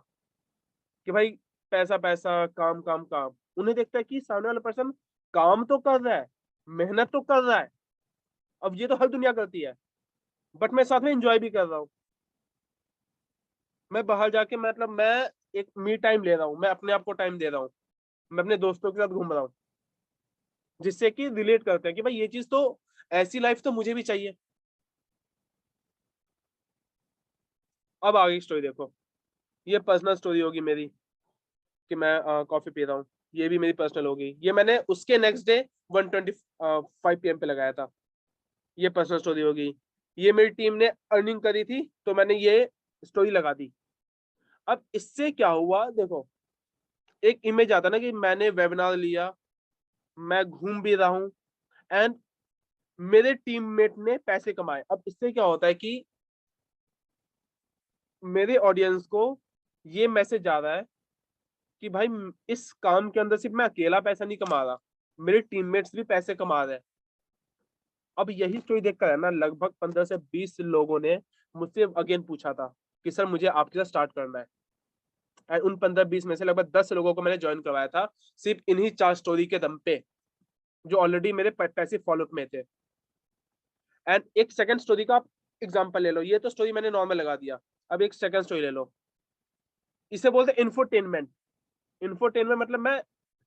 कि भाई पैसा पैसा काम काम काम। उन्हें देखता है कि सामने वाला पर्सन काम तो कर रहा है, मेहनत तो कर रहा है। अब ये तो हर दुनिया करती है, बट मैं साथ में एंजॉय भी कर रहा हूँ। मैं बाहर जाके मतलब मैं एक मी टाइम ले रहा हूँ, मैं अपने आप को टाइम दे रहा हूँ, मैं अपने दोस्तों के साथ घूम रहा हूँ, जिससे कि रिलेट करते हैं कि भाई ये चीज तो, ऐसी लाइफ तो मुझे भी चाहिए। अब आगे स्टोरी देखो, ये पर्सनल स्टोरी होगी मेरी कि मैं कॉफी पी रहा हूँ, ये भी मेरी पर्सनल होगी। ये मैंने उसके नेक्स्ट डे 1:25 PM पे लगाया था, ये पर्सनल स्टोरी होगी। ये मेरी टीम ने अर्निंग करी थी तो मैंने ये स्टोरी लगा दी। अब इससे क्या हुआ देखो, एक इमेज आता ना कि मैंने वेबिनार लिया, मैं घूम भी रहा हूँ, एंड मेरे टीममेट ने पैसे कमाए। अब इससे क्या होता है कि मेरे ऑडियंस को ये मैसेज जा रहा है कि भाई इस काम के अंदर सिर्फ मैं अकेला पैसा नहीं कमा रहा, मेरे टीममेट्स भी पैसे कमा रहे हैं। अब यही स्टोरी देखकर है ना लगभग 15 से 20 लोगों ने मुझसे अगेन पूछा था कि सर मुझे आपके साथ स्टार्ट करना है। एंड उन 15-20 में से लगभग 10 लोगों को मैंने ज्वाइन करवाया था सिर्फ इन्हीं 4 स्टोरी के दम पे, जो ऑलरेडी मेरे पैसिव फॉलोअप में थे। एंड एक सेकंड स्टोरी का आप एग्जांपल ले लो, ये तो स्टोरी मैंने नॉर्मल लगा दिया, अब एक सेकंड स्टोरी ले लो, इसे बोलते हैं इंफोटेनमेंट। इंफोटेनमेंट मतलब मैं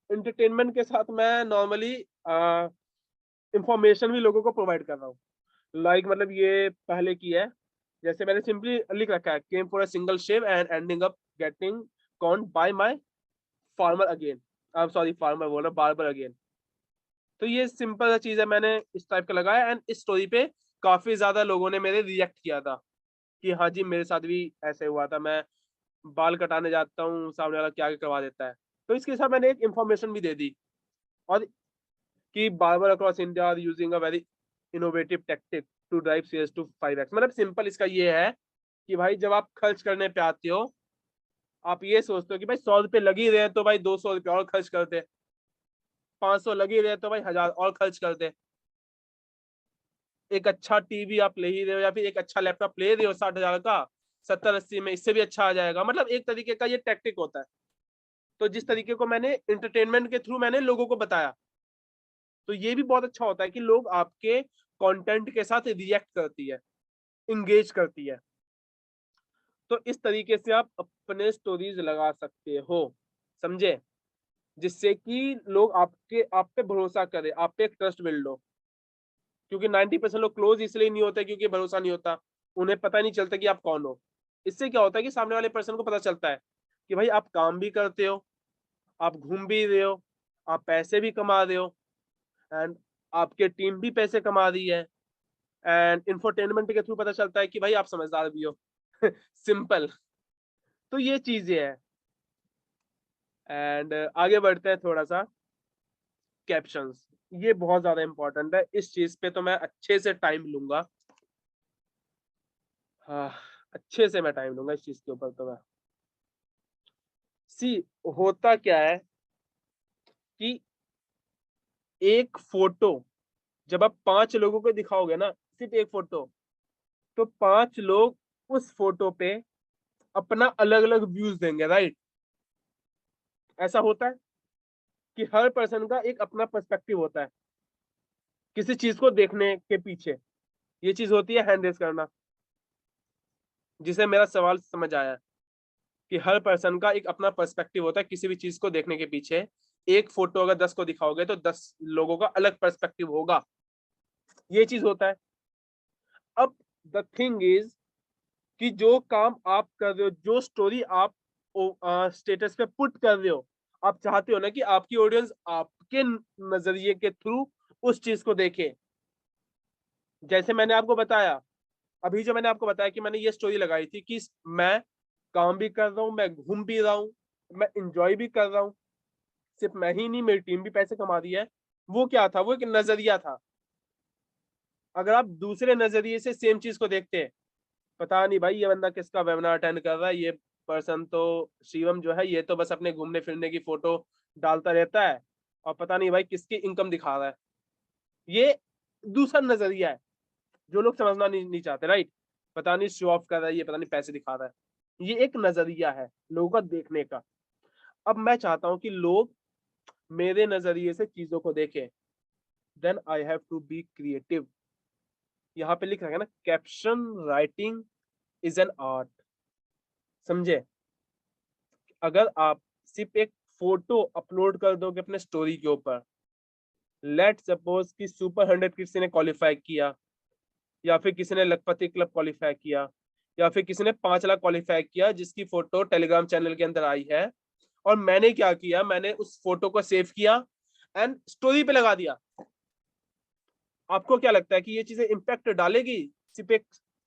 एंटरटेनमेंट के साथ मैं नॉर्मली इंफॉर्मेशन भी लोगों को प्रोवाइड कर रहा हूँ। लाइक मतलब ये पहले की है, जैसे मैंने सिंपली लिख रखा है, came for a single shave and ending up getting conned by my farmer again, I am sorry farmer बोल रहा बार्बर अगेन। तो ये सिंपल सा चीज है, मैंने इस टाइप का लगाया एंड इस स्टोरी पे काफी ज्यादा लोगों ने मेरे रिएक्ट किया था कि हाँ जी मेरे साथ भी ऐसे हुआ था, मैं बाल कटाने जाता हूँ सामने वाला क्या करवा देता है। तो इसके साथ मैंने एक इन्फॉर्मेशन भी दे दी, और कि barber across India are using a very innovative tactic to drive sales to 5x। मतलब सिंपल इसका ये है कि भाई जब आप खर्च करने पे आते हो, आप ये सोचते हो कि भाई 100 रुपए लग ही रहे हैं तो भाई 200 रुपए और खर्च कर दे, 500 लग ही रहे हैं तो भाई 1000 और खर्च कर दे, एक अच्छा टीवी आप ले ही रहे हो या फिर एक अच्छा लैपटॉप ले रहे हो 60,000 का, 70-80 में इससे भी अच्छा आ जाएगा। मतलब एक तरीके का ये टैक्टिक होता है। तो जिस तरीके को मैंने एंटरटेनमेंट के थ्रू मैंने लोगों को बताया, तो ये भी बहुत अच्छा होता है कि लोग आपके कंटेंट के साथ रिएक्ट करती है, इंगेज करती है। तो इस तरीके से आप अपने स्टोरीज लगा सकते हो, समझे, जिससे कि लोग आप पे भरोसा करें, आप पे एक ट्रस्ट बिल्ड हो। क्योंकि 90% लोग क्लोज इसलिए नहीं होते क्योंकि भरोसा नहीं होता, उन्हें पता नहीं चलता कि आप कौन हो। इससे क्या होता है कि सामने वाले पर्सन को पता चलता है कि भाई आप काम भी करते हो, आप घूम भी रहे हो, आप पैसे भी कमा रहे हो, एंड आपके टीम भी पैसे कमा रही है, एंड इंफोटेनमेंट के थ्रू पता चलता है कि भाई आप समझदार भी हो। सिंपल। तो ये चीजें हैं। एंड आगे बढ़ते हैं थोड़ा सा, कैप्शंस, ये बहुत ज्यादा इंपॉर्टेंट है, इस चीज पे तो मैं अच्छे से टाइम लूंगा। हाँ, अच्छे से मैं टाइम लूंगा इस चीज के ऊपर तो मैं। सी, होता क्या है कि एक फोटो जब आप 5 लोगों को दिखाओगे ना, सिर्फ एक फोटो, तो 5 लोग उस फोटो पे अपना अलग अलग व्यूज देंगे, राइट। ऐसा होता है कि हर पर्सन का एक अपना पर्सपेक्टिव होता है किसी चीज को देखने के पीछे। ये चीज होती है हैंड रेस करना, जिसे मेरा सवाल समझ आया कि हर पर्सन का एक अपना पर्सपेक्टिव होता है किसी भी चीज को देखने के पीछे। एक फोटो अगर 10 को दिखाओगे तो 10 लोगों का अलग पर्सपेक्टिव होगा, ये चीज होता है। अब द थिंग इज कि जो काम आप कर रहे हो, जो स्टोरी आप स्टेटस पे पुट कर रहे हो, आप चाहते हो ना कि आपकी ऑडियंस आपके नजरिए के थ्रू उस चीज को देखे। जैसे मैंने आपको बताया, अभी जो मैंने आपको बताया कि मैंने ये स्टोरी लगाई थी कि मैं काम भी कर रहा हूँ, मैं घूम भी रहा हूँ, मैं इंजॉय भी कर रहा हूँ, सिर्फ मैं ही नहीं मेरी टीम भी पैसे कमा रही है। वो क्या था, वो एक नजरिया था। अगर आप दूसरे नजरिए से सेम चीज को देखते हैं, पता नहीं भाई ये बंदा किसका वेबिनार अटेंड कर रहा है, ये पर्सन तो शिवम जो है ये तो बस अपने घूमने फिरने की फोटो डालता रहता है, और पता नहीं भाई किसकी इनकम दिखा रहा है। ये दूसरा नजरिया है जो लोग समझना नहीं चाहते, राइट। पता नहीं शो ऑफ कर रहा है ये, पता नहीं पैसे दिखा रहा है। ये एक नजरिया है लोगों का देखने का। अब मैं चाहता हूं कि लोग मेरे नजरिए से चीजों को देखें, then I have to be creative. यहाँ पे लिख रखा है ना, caption writing is an art, समझे। अगर आप सिर्फ एक फोटो अपलोड कर दोगे अपने स्टोरी के ऊपर, लेट सपोज कि सुपर 100 किसी ने क्वालिफाई किया, या फिर किसी ने लखपति क्लब क्वालिफाई किया, या फिर किसी ने 5 लाख क्वालिफाई किया, जिसकी फोटो टेलीग्राम चैनल के अंदर आई है, और मैंने क्या किया, मैंने उस फोटो को सेव किया एंड स्टोरी पे लगा दिया। आपको क्या लगता है कि ये चीजें इम्पैक्ट डालेगी? सिर्फ एक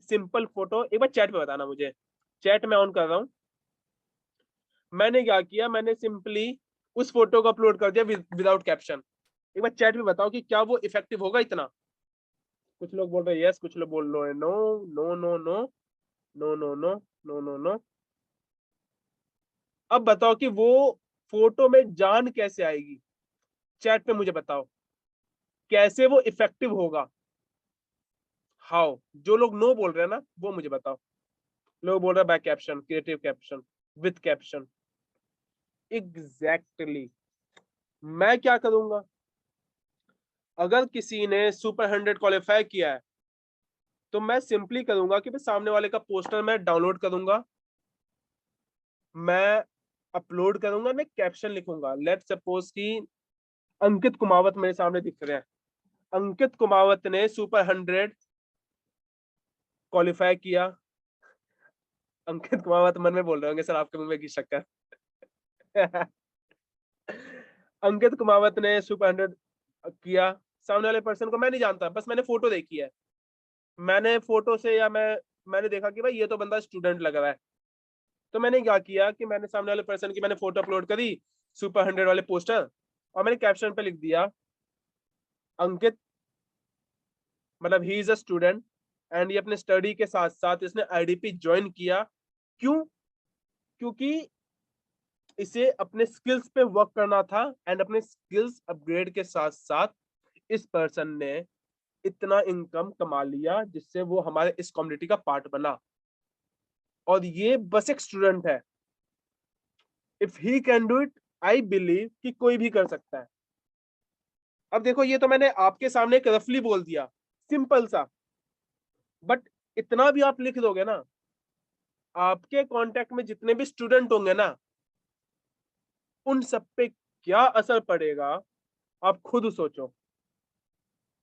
सिंपल फोटो, एक बार चैट पे बताना मुझे, चैट में ऑन कर रहा हूँ। मैंने क्या किया, मैंने सिंपली उस फोटो को अपलोड कर दिया विदाउट कैप्शन। एक बार चैट में बताओ कि क्या वो इफेक्टिव होगा इतना। कुछ लोग बोल रहे हैं यस, कुछ लोग बोल रहे हैं no, no no no, no no no, no no no. अब बताओ कि वो फोटो में जान कैसे आएगी, चैट पे मुझे बताओ कैसे वो इफेक्टिव होगा। हाउ, जो लोग नो बोल रहे हैं ना वो मुझे बताओ। लोग बोल रहे हैं by caption, creative caption, with caption. Exactly मैं क्या करूंगा, अगर किसी ने सुपर 100 क्वालिफाई किया है तो मैं सिंपली करूंगा कि मैं सामने वाले का पोस्टर मैं डाउनलोड करूंगा, मैं अपलोड करूंगा, मैं कैप्शन लिखूंगा। लेट्स सपोज कि अंकित कुमावत मेरे सामने दिख रहे हैं, अंकित कुमावत ने सुपर 100 क्वालिफाई किया। अंकित कुमावत मन में बोल रहे होंगे सर आपके मुंह में घी शक्कर। अंकित कुमावत ने सुपर 100 किया, सामने वाले पर्सन को मैं नहीं जानता, बस मैंने फोटो देखी है, मैंने फोटो से या मैंने देखा कि भाई ये तो बंदा स्टूडेंट लग रहा है, तो मैंने क्या किया कि मैंने सामने वाले पर्सन की मैंने फोटो अपलोड करी सुपर 100 वाले पोस्टर, और मैंने कैप्शन पे लिख दिया अंकित, मतलब he is a student and ये अपने स्टडी के साथ साथ इसने आईडीपी ज्वाइन किया। क्यों? क्योंकि इसे अपने स्किल्स पे वर्क करना था एंड अपने स्किल्स अपग्रेड के साथ साथ इस पर्सन ने इतना इनकम कमा लिया जिससे वो हमारे इस कम्युनिटी का पार्ट बना, और ये बस एक स्टूडेंट है। If he can do it, I believe कि कोई भी कर सकता है। अब देखो ये तो मैंने आपके सामने एक रफली बोल दिया, सिंपल सा, बट इतना भी आप लिख दोगे ना, आपके कांटेक्ट में जितने भी स्टूडेंट होंगे ना, उन सब पे क्या असर पड़ेगा आप खुद सोचो।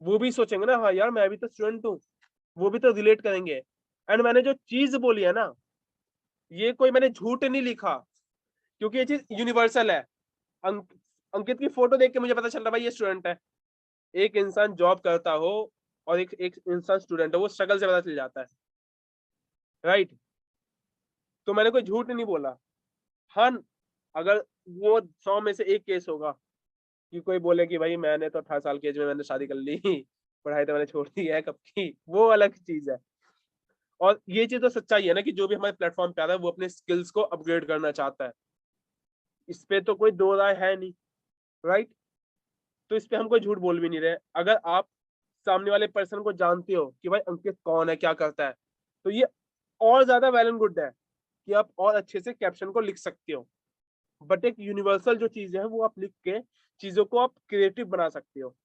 वो भी सोचेंगे ना, हाँ यार मैं भी तो स्टूडेंट हूँ, वो भी तो रिलेट करेंगे। एंड मैंने जो चीज बोली है ना, ये कोई मैंने झूठ नहीं लिखा, क्योंकि ये चीज यूनिवर्सल है। अंकित की फोटो देख के मुझे पता चल रहा है भाई ये स्टूडेंट है। एक इंसान जॉब करता हो और एक इंसान स्टूडेंट है, वो स्ट्रगल से पता चल जाता है, राइट? तो मैंने कोई झूठ नहीं बोला। हाँ, अगर वो 100 में से एक केस होगा कि कोई बोले कि भाई मैंने तो 18 साल की एज में मैंने शादी कर ली, पढ़ाई तो मैंने छोड़ दी है कब की, वो अलग चीज है। और ये चीज तो सच्चाई है ना कि जो भी हमारे प्लेटफॉर्म पे आता है वो अपने स्किल्स को अपग्रेड करना चाहता है, इस पे तो कोई दो राय है नहीं, राइट? तो इस पे हम कोई झूठ बोल भी नहीं रहे। अगर आप सामने वाले पर्सन को जानते हो कि भाई अंकित कौन है, क्या करता है, तो ये और ज्यादा वेल एंड गुड है कि आप और अच्छे से कैप्शन को लिख सकते हो। बट एक यूनिवर्सल जो चीज है वो आप लिख के चीजों को आप क्रिएटिव बना सकते हो।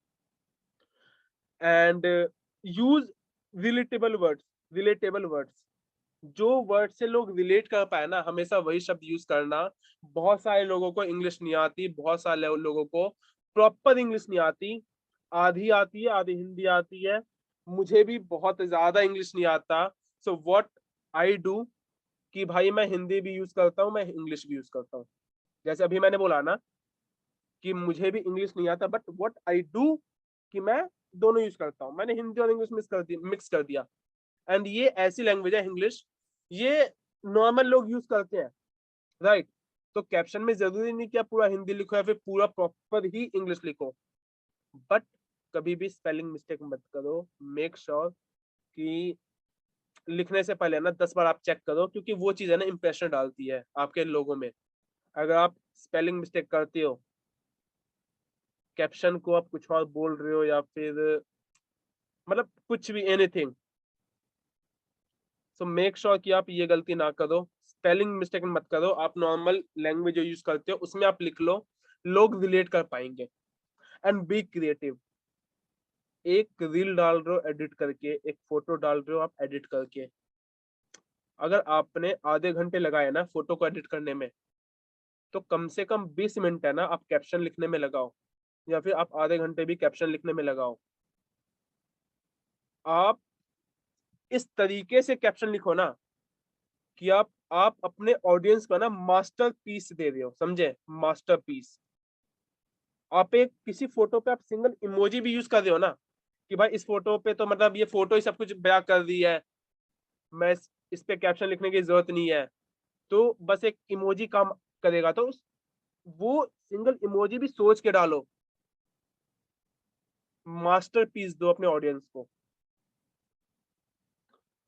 एंड यूज रिलेटेबल वर्ड्स, जो वर्ड से लोग रिलेट कर पाए ना, हमेशा वही शब्द यूज करना। बहुत सारे लोगों को इंग्लिश नहीं आती, बहुत सारे लोगों को प्रॉपर इंग्लिश नहीं आती, आधी आती है आधी हिंदी आती है, मुझे भी बहुत ज्यादा इंग्लिश नहीं आता। सो व्हाट आई डू कि भाई मैं हिंदी भी यूज करता हूँ, मैं इंग्लिश भी यूज करता हूँ। जैसे अभी मैंने बोला ना कि मुझे भी इंग्लिश नहीं आता, बट व्हाट आई डू कि मैं दोनों यूज करता हूँ, मैंने हिंदी और इंग्लिश मिक्स कर दिया। एंड ये ऐसी लैंग्वेज है इंग्लिश, ये नॉर्मल लोग यूज करते हैं, राइट? तो कैप्शन में जरूरी नहीं कि आप पूरा हिंदी लिखो या फिर पूरा प्रॉपर ही इंग्लिश लिखो, बट कभी भी स्पेलिंग मिस्टेक मत करो। मेक श्योर कि लिखने से पहले ना 10 बार आप चेक करो, क्योंकि वो चीज है ना इंप्रेशन डालती है आपके लोगों में। अगर आप स्पेलिंग मिस्टेक करते हो, कैप्शन को आप कुछ और बोल रहे हो या फिर मतलब कुछ भी एनीथिंग, सो मेक श्योर कि आप ये गलती ना करो, स्पेलिंग मिस्टेक मत करो। आप नॉर्मल लैंग्वेज जो यूज करते हो उसमें आप लिख लो, लोग रिलेट कर पाएंगे। एंड बी क्रिएटिव, एक रील डाल रहे हो एडिट करके, एक फोटो डाल रहे हो आप एडिट करके, अगर आपने आधे घंटे लगाए ना फोटो को एडिट करने में, तो कम से कम 20 मिनट है ना आप कैप्शन लिखने में लगाओ, या फिर आप आधे घंटे भी कैप्शन लिखने में लगाओ। आप इस तरीके से कैप्शन लिखो ना कि आप अपने ऑडियंस को ना मास्टर पीस दे रहे हो, समझे? Masterpiece. आप एक किसी फोटो पे आप सिंगल इमोजी भी यूज कर रहे हो ना कि भाई इस फोटो पे तो मतलब ये फोटो ही सब कुछ बयां कर दी है, मैं इस पे कैप्शन लिखने की जरूरत नहीं है, तो बस एक इमोजी काम करेगा। तो वो सिंगल इमोजी भी सोच के डालो, मास्टर पीस दो अपने ऑडियंस को।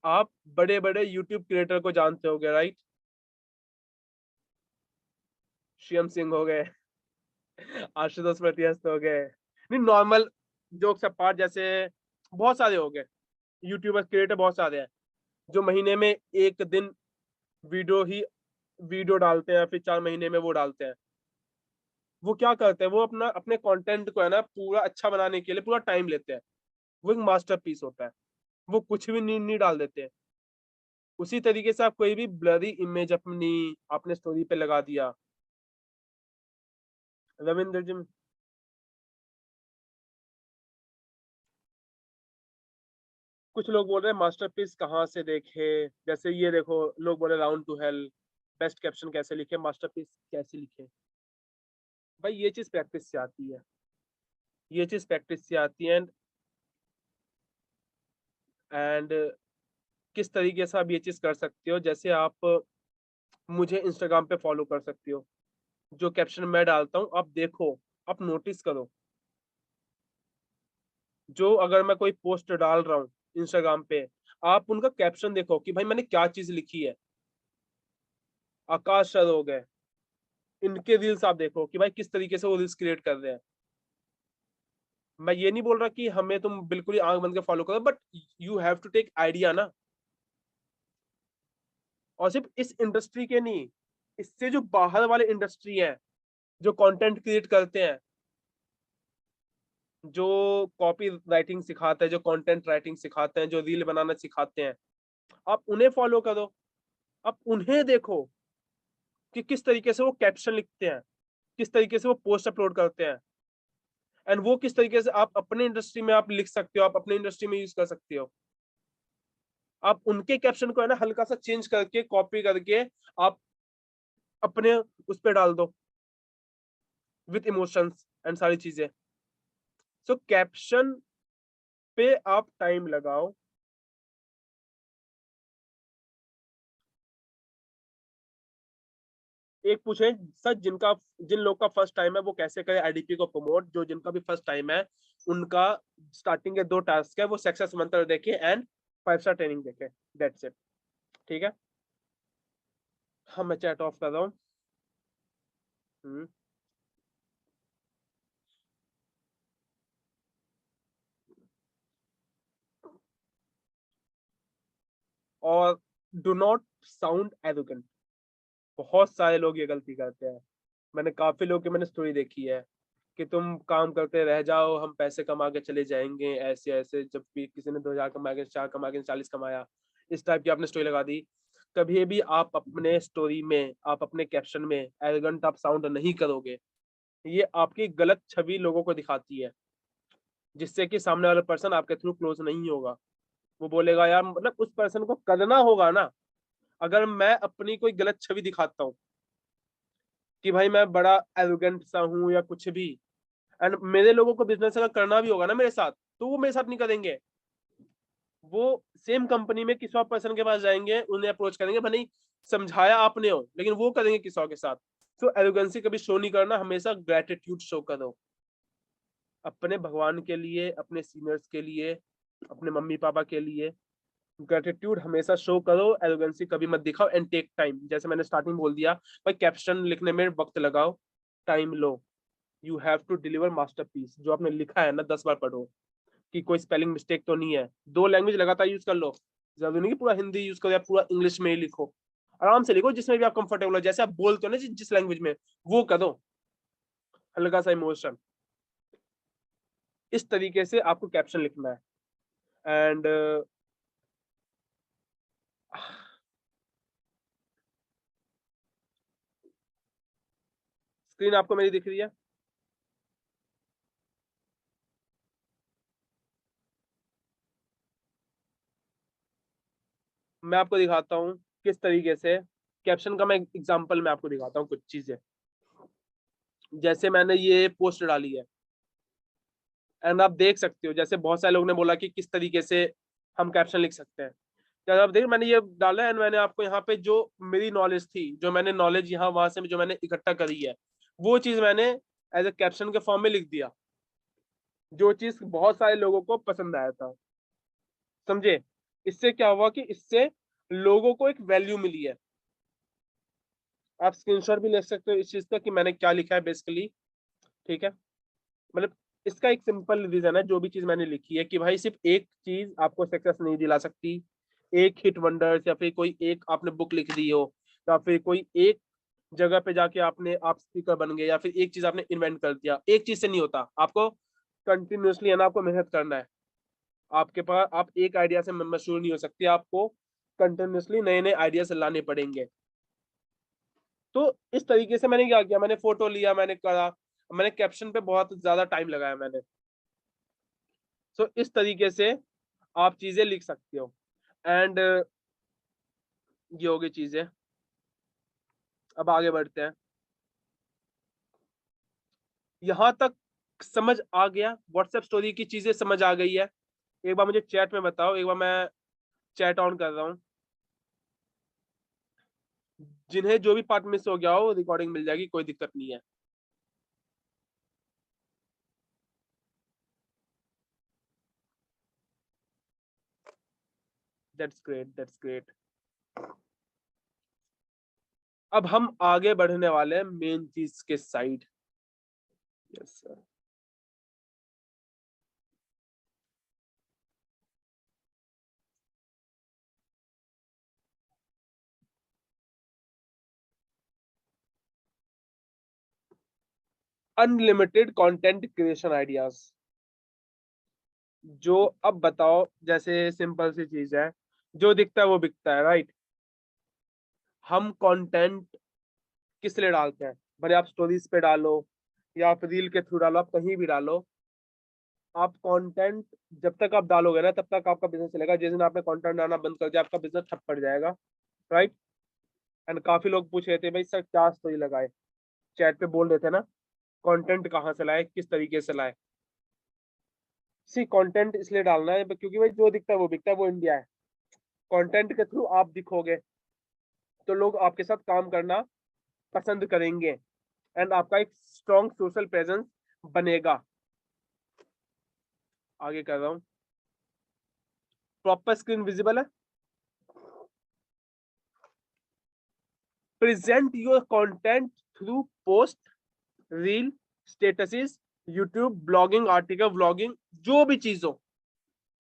आप बड़े बड़े यूट्यूब क्रिएटर को जानते होगे, राइट? शिवम सिंह हो गए, आशुतोष प्रत्यस्त हो गए, नहीं नॉर्मल जोक्स अपार्ट, जैसे बहुत सारे हो गए। यूट्यूबर क्रिएटर बहुत सारे हैं जो महीने में एक दिन वीडियो डालते हैं, फिर 4 महीने में वो डालते हैं। वो क्या करते हैं, वो अपने कंटेंट को है ना पूरा अच्छा बनाने के लिए पूरा टाइम लेते हैं। वो एक मास्टरपीस होता है। वो कुछ भी नहीं डाल देते हैं। उसी तरीके से आप कोई भी ब्लरी इमेज अपनी आपने स्टोरी पे लगा दिया। रविंद्र जी, कुछ लोग बोल रहे हैं मास्टरपीस कहाँ से देखे, जैसे ये देखो लोग बोल रहे round to hell, best caption कैसे लिखे, मास्टरपीस कैसे लिखे। भाई ये चीज प्रैक्टिस से आती है, ये चीज प्रैक्टिस से आती है। एंड किस तरीके से आप ये चीज कर सकते हो, जैसे आप मुझे इंस्टाग्राम पे फॉलो कर सकते हो। जो कैप्शन मैं डालता हूँ आप देखो, आप नोटिस करो। जो अगर मैं कोई पोस्ट डाल रहा हूँ इंस्टाग्राम पे, आप उनका कैप्शन देखो कि भाई मैंने क्या चीज लिखी है। आकाश सर हो गए, इनके रील्स आप देखो कि भाई किस तरीके से वो रील्स क्रिएट कर रहे हैं। मैं ये नहीं बोल रहा कि हमें तुम बिल्कुल ही आंख बंद के फॉलो करो, but you have to take idea ना। और सिर्फ इस इंडस्ट्री के नहीं, इससे जो बाहर वाले इंडस्ट्री है, जो कंटेंट क्रिएट करते हैं, जो कॉपी राइटिंग सिखाते हैं, जो कंटेंट राइटिंग सिखाते हैं, जो रील बनाना सिखाते हैं, आप उन्हें फॉलो करो। आप उन्हें देखो कि किस तरीके से वो कैप्शन लिखते हैं, किस तरीके से वो पोस्ट अपलोड करते हैं। एंड वो किस तरीके से आप अपने इंडस्ट्री में आप लिख सकते हो, आप अपने इंडस्ट्री में यूज कर सकते हो। आप उनके कैप्शन को है ना हल्का सा चेंज करके कॉपी करके आप अपने उस पर डाल दो विथ इमोशंस एंड सारी चीजें। सो कैप्शन पे आप टाइम लगाओ। एक पूछे सर, जिन लोग का फर्स्ट टाइम है वो कैसे करे आईडीपी को प्रमोट। जो जिनका भी फर्स्ट टाइम है उनका स्टार्टिंग के 2 टास्क है, वो सक्सेस मंत्र देखे एंड 5 स्टार ट्रेनिंग देखे। That's it. ठीक है। हाँ मैं चैट ऑफ कर रहा हूँ। हम्म। और डू नॉट साउंड एरोगेंट। बहुत सारे लोग ये गलती करते हैं। मैंने काफी लोग की मैंने स्टोरी देखी है कि तुम काम करते रह जाओ, हम पैसे कमा के चले जाएंगे, ऐसे ऐसे। जब भी किसी ने 2,000 कमा के 4 कमा के 40 कमाया, इस टाइप की आपने स्टोरी लगा दी। कभी भी आप अपने स्टोरी में, आप अपने कैप्शन में एरोगेंट आप साउंड नहीं करोगे। ये आपकी गलत छवि लोगों को दिखाती है, जिससे कि सामने वाला पर्सन आपके थ्रू क्लोज नहीं होगा। वो बोलेगा यार, मतलब उस पर्सन को करना होगा ना। अगर मैं अपनी कोई गलत छवि दिखाता हूँ कि भाई मैं बड़ा एरोगेंट सा हूँ या कुछ भी, एंड मेरे लोगों को बिजनेस अगर करना भी होगा ना मेरे साथ, तो वो मेरे साथ नहीं करेंगे। वो सेम कंपनी में किसी और पर्सन के पास जाएंगे, उन्हें अप्रोच करेंगे, भले ही समझाया आपने हो, लेकिन वो करेंगे किसी और के साथ। तो एरोगेंसी कभी शो नहीं करना, हमेशा ग्रेटिट्यूड शो करो। अपने भगवान के लिए, अपने सीनियर्स के लिए, अपने मम्मी पापा के लिए ग्रेटिट्यूड हमेशा शो करो। एरोगेंसी कभी मत दिखाओ एंड टेक टाइम। जैसे मैंने स्टार्टिंग बोल दिया, भाई कैप्शन लिखने में वक्त लगाओ, टाइम लो। You have to deliver masterpiece. जो आपने लिखा है ना 10 बार पढ़ो कि कोई स्पेलिंग मिस्टेक तो नहीं है। 2 लैंग्वेज लगातार यूज कर लो। जरूरी नहीं कि पूरा हिंदी यूज करो या पूरा इंग्लिश में ही लिखो। आराम से लिखो जिसमें भी आप कंफर्टेबल हो, जैसे आप बोलते हो ना जिस लैंग्वेज में, वो करो। हल्का सा इमोशन, इस तरीके से आपको कैप्शन लिखना है। एंड स्क्रीन आपको मेरी दिख रही है? मैं आपको दिखाता हूँ किस तरीके से कैप्शन का मैं एग्जांपल मैं आपको दिखाता हूँ कुछ चीजें। जैसे मैंने ये पोस्ट डाली है एंड आप देख सकते हो, जैसे बहुत सारे लोगों ने बोला कि किस तरीके से हम कैप्शन लिख सकते हैं। क्या आप देखिए, मैंने ये डाला एंड मैंने आपको यहाँ पे जो मेरी नॉलेज थी, जो मैंने नॉलेज यहाँ वहां से जो मैंने इकट्ठा करी है, वो चीज मैंने एज ए कैप्शन के फॉर्म में लिख दिया। जो चीज बहुत सारे लोगों को पसंद आया था। समझे? इससे क्या हुआ कि इससे लोगों को एक वैल्यू मिली है। आप स्क्रीनशॉट भी ले सकते हो इस चीज का कि मैंने क्या लिखा है बेसिकली। ठीक है। मतलब इसका एक सिंपल रीजन है, जो भी चीज मैंने लिखी है कि भाई सिर्फ एक चीज आपको सक्सेस नहीं दिला सकती, एक हिट वंडर या फिर कोई एक आपने बुक लिख दी हो, या फिर कोई एक जगह पे जाके आपने आप स्पीकर बन गए, या फिर एक चीज आपने इन्वेंट कर दिया, एक चीज से नहीं होता। आपको कंटिन्यूअसली है ना, आपको मेहनत करना है। आपके पास आप एक आइडिया से मशहूर नहीं हो सकती, आपको कंटिन्यूअसली नए नए आइडियाज लाने पड़ेंगे। तो इस तरीके से मैंने क्या किया, मैंने फोटो लिया, मैंने करा, मैंने कैप्शन पे बहुत ज्यादा टाइम लगाया मैंने। सो इस तरीके से आप चीजें लिख सकते हो। एंड ये हो गई चीजें। अब आगे बढ़ते हैं। यहाँ तक समझ आ गया, व्हाट्सएप स्टोरी की चीजें समझ आ गई है। एक बार मुझे चैट में बताओ, एक बार मैं चैट ऑन कर रहा हूँ। जिन्हें जो भी पार्ट मिस हो गया हो रिकॉर्डिंग मिल जाएगी, कोई दिक्कत नहीं है। That's great, that's great. अब हम आगे बढ़ने वाले हैं मेन चीज के side. Yes sir. Unlimited content creation ideas. जो अब बताओ, जैसे सिंपल सी चीज है, जो दिखता है वो बिकता है, राइट। हम कंटेंट किस लिए डालते हैं? भले आप स्टोरीज पे डालो या आप रील के थ्रू डालो, आप कहीं भी डालो, आप कंटेंट जब तक आप डालोगे ना तब तक आपका बिजनेस चलेगा। जिस दिन आपने कंटेंट डालना बंद कर दिया, आपका बिजनेस ठप पड़ जाएगा, राइट। एंड काफी लोग पूछ रहे थे भाई सर क्या स्टोरी लगाए, चैट पे बोल रहे थे ना, कंटेंट कहाँ से लाए, किस तरीके से लाए। सी कंटेंट इसलिए डालना है क्योंकि भाई जो दिखता है वो बिकता है, वो इंडिया है। कंटेंट के थ्रू आप दिखोगे तो लोग आपके साथ काम करना पसंद करेंगे, एंड आपका एक स्ट्रॉन्ग सोशल प्रेजेंस बनेगा। आगे कर रहा हूँ। प्रॉपर स्क्रीन विजिबल है। Present your content through post, reel, statuses, YouTube, blogging, article, vlogging, जो भी चीज हो,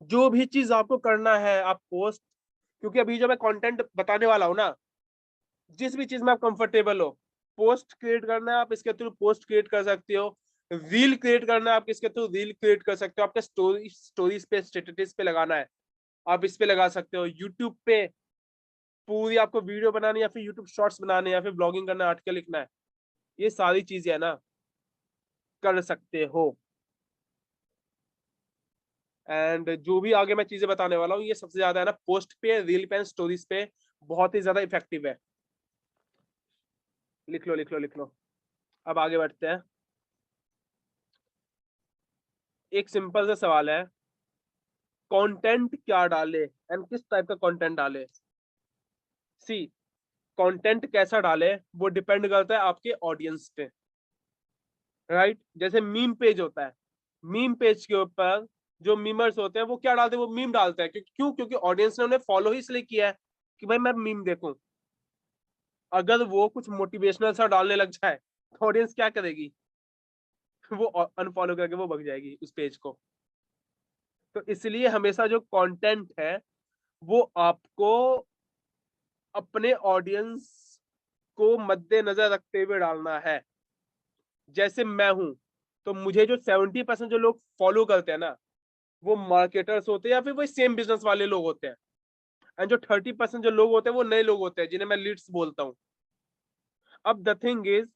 जो भी चीज आपको करना है आप पोस्ट। क्योंकि अभी जो मैं कंटेंट बताने वाला हूँ ना, जिस भी चीज में आप कंफर्टेबल हो, पोस्ट क्रिएट करना है आप इसके थ्रू पोस्ट क्रिएट कर सकते हो, रील क्रिएट करना है आप इसके थ्रू रील क्रिएट कर सकते हो, आपके स्टोरीज पे, स्टेटस पे लगाना है आप इस पे लगा सकते हो, यूट्यूब पे पूरी आपको वीडियो बनानी है, या फिर यूट्यूब शॉर्ट्स बनाने, या फिर ब्लॉगिंग करना, आर्टिकल लिखना है, ये सारी चीजें है ना, कर सकते हो। एंड जो भी आगे मैं चीजें बताने वाला हूँ, ये सबसे ज्यादा है ना पोस्ट पे, रील पे, स्टोरीज पे बहुत ही ज्यादा इफेक्टिव है। लिख लो लिख लो लिख लो। अब आगे बढ़ते हैं। एक सिंपल सा सवाल है, कंटेंट क्या डाले एंड किस टाइप का कंटेंट डाले। सी, कंटेंट कैसा डाले वो डिपेंड करता है आपके ऑडियंस पे, राइट। जैसे मीम पेज होता है, मीम पेज के ऊपर जो मीमर्स होते हैं वो क्या डालते हैं, वो मीम डालते हैं। क्यों? क्योंकि ऑडियंस ने उन्हें फॉलो ही इसलिए किया है कि भाई मैं मीम देखूं। अगर वो कुछ मोटिवेशनल सा डालने लग जाए तो ऑडियंस क्या करेगी? वो अनफॉलो करके वो भग जाएगी उस पेज को। तो इसलिए हमेशा जो कंटेंट है वो आपको अपने ऑडियंस को मद्देनजर रखते हुए डालना है। जैसे मैं हूं, तो मुझे जो 70% जो लोग फॉलो करते हैं ना, वो मार्केटर्स होते हैं या फिर वही सेम बिजनेस वाले लोग होते हैं। एंड जो 30% जो लोग होते हैं वो नए लोग होते हैं जिन्हें मैं लीड्स बोलता हूँ। अब द थिंग इज,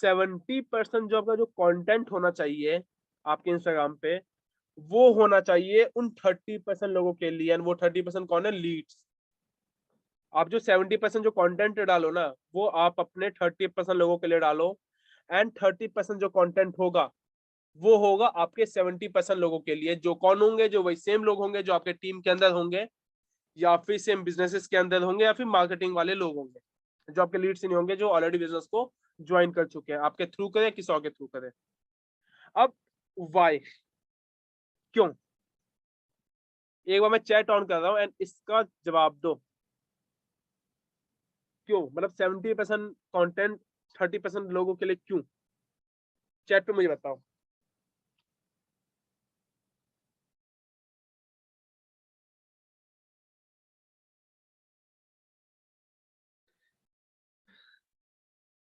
70% जो आपका जो कंटेंट होना चाहिए आपके इंस्टाग्राम पे, वो होना चाहिए उन 30% लोगों के लिए। एंड वो 30% कौन है? लीड्स। आप जो 70% जो कंटेंट डालो ना, वो आप अपने 30% लोगों के लिए डालो। एंड 30% जो कंटेंट होगा वो होगा आपके 70% लोगों के लिए। जो कौन होंगे? जो वही सेम लोग होंगे जो आपके टीम के अंदर होंगे, या फिर सेम बिजनेसेस के अंदर होंगे, या फिर मार्केटिंग वाले लोग होंगे, जो आपके लीड्स नहीं होंगे, जो ऑलरेडी बिजनेस को ज्वाइन कर चुके हैं, आपके थ्रू करें किसी और के थ्रू करें। अब वाई, क्यों? एक बार मैं चैट ऑन कर रहा हूँ एंड इसका जवाब दो। क्यों? मतलब 70% कंटेंट 30% लोगों के लिए क्यों? चैट पे मुझे बताओ।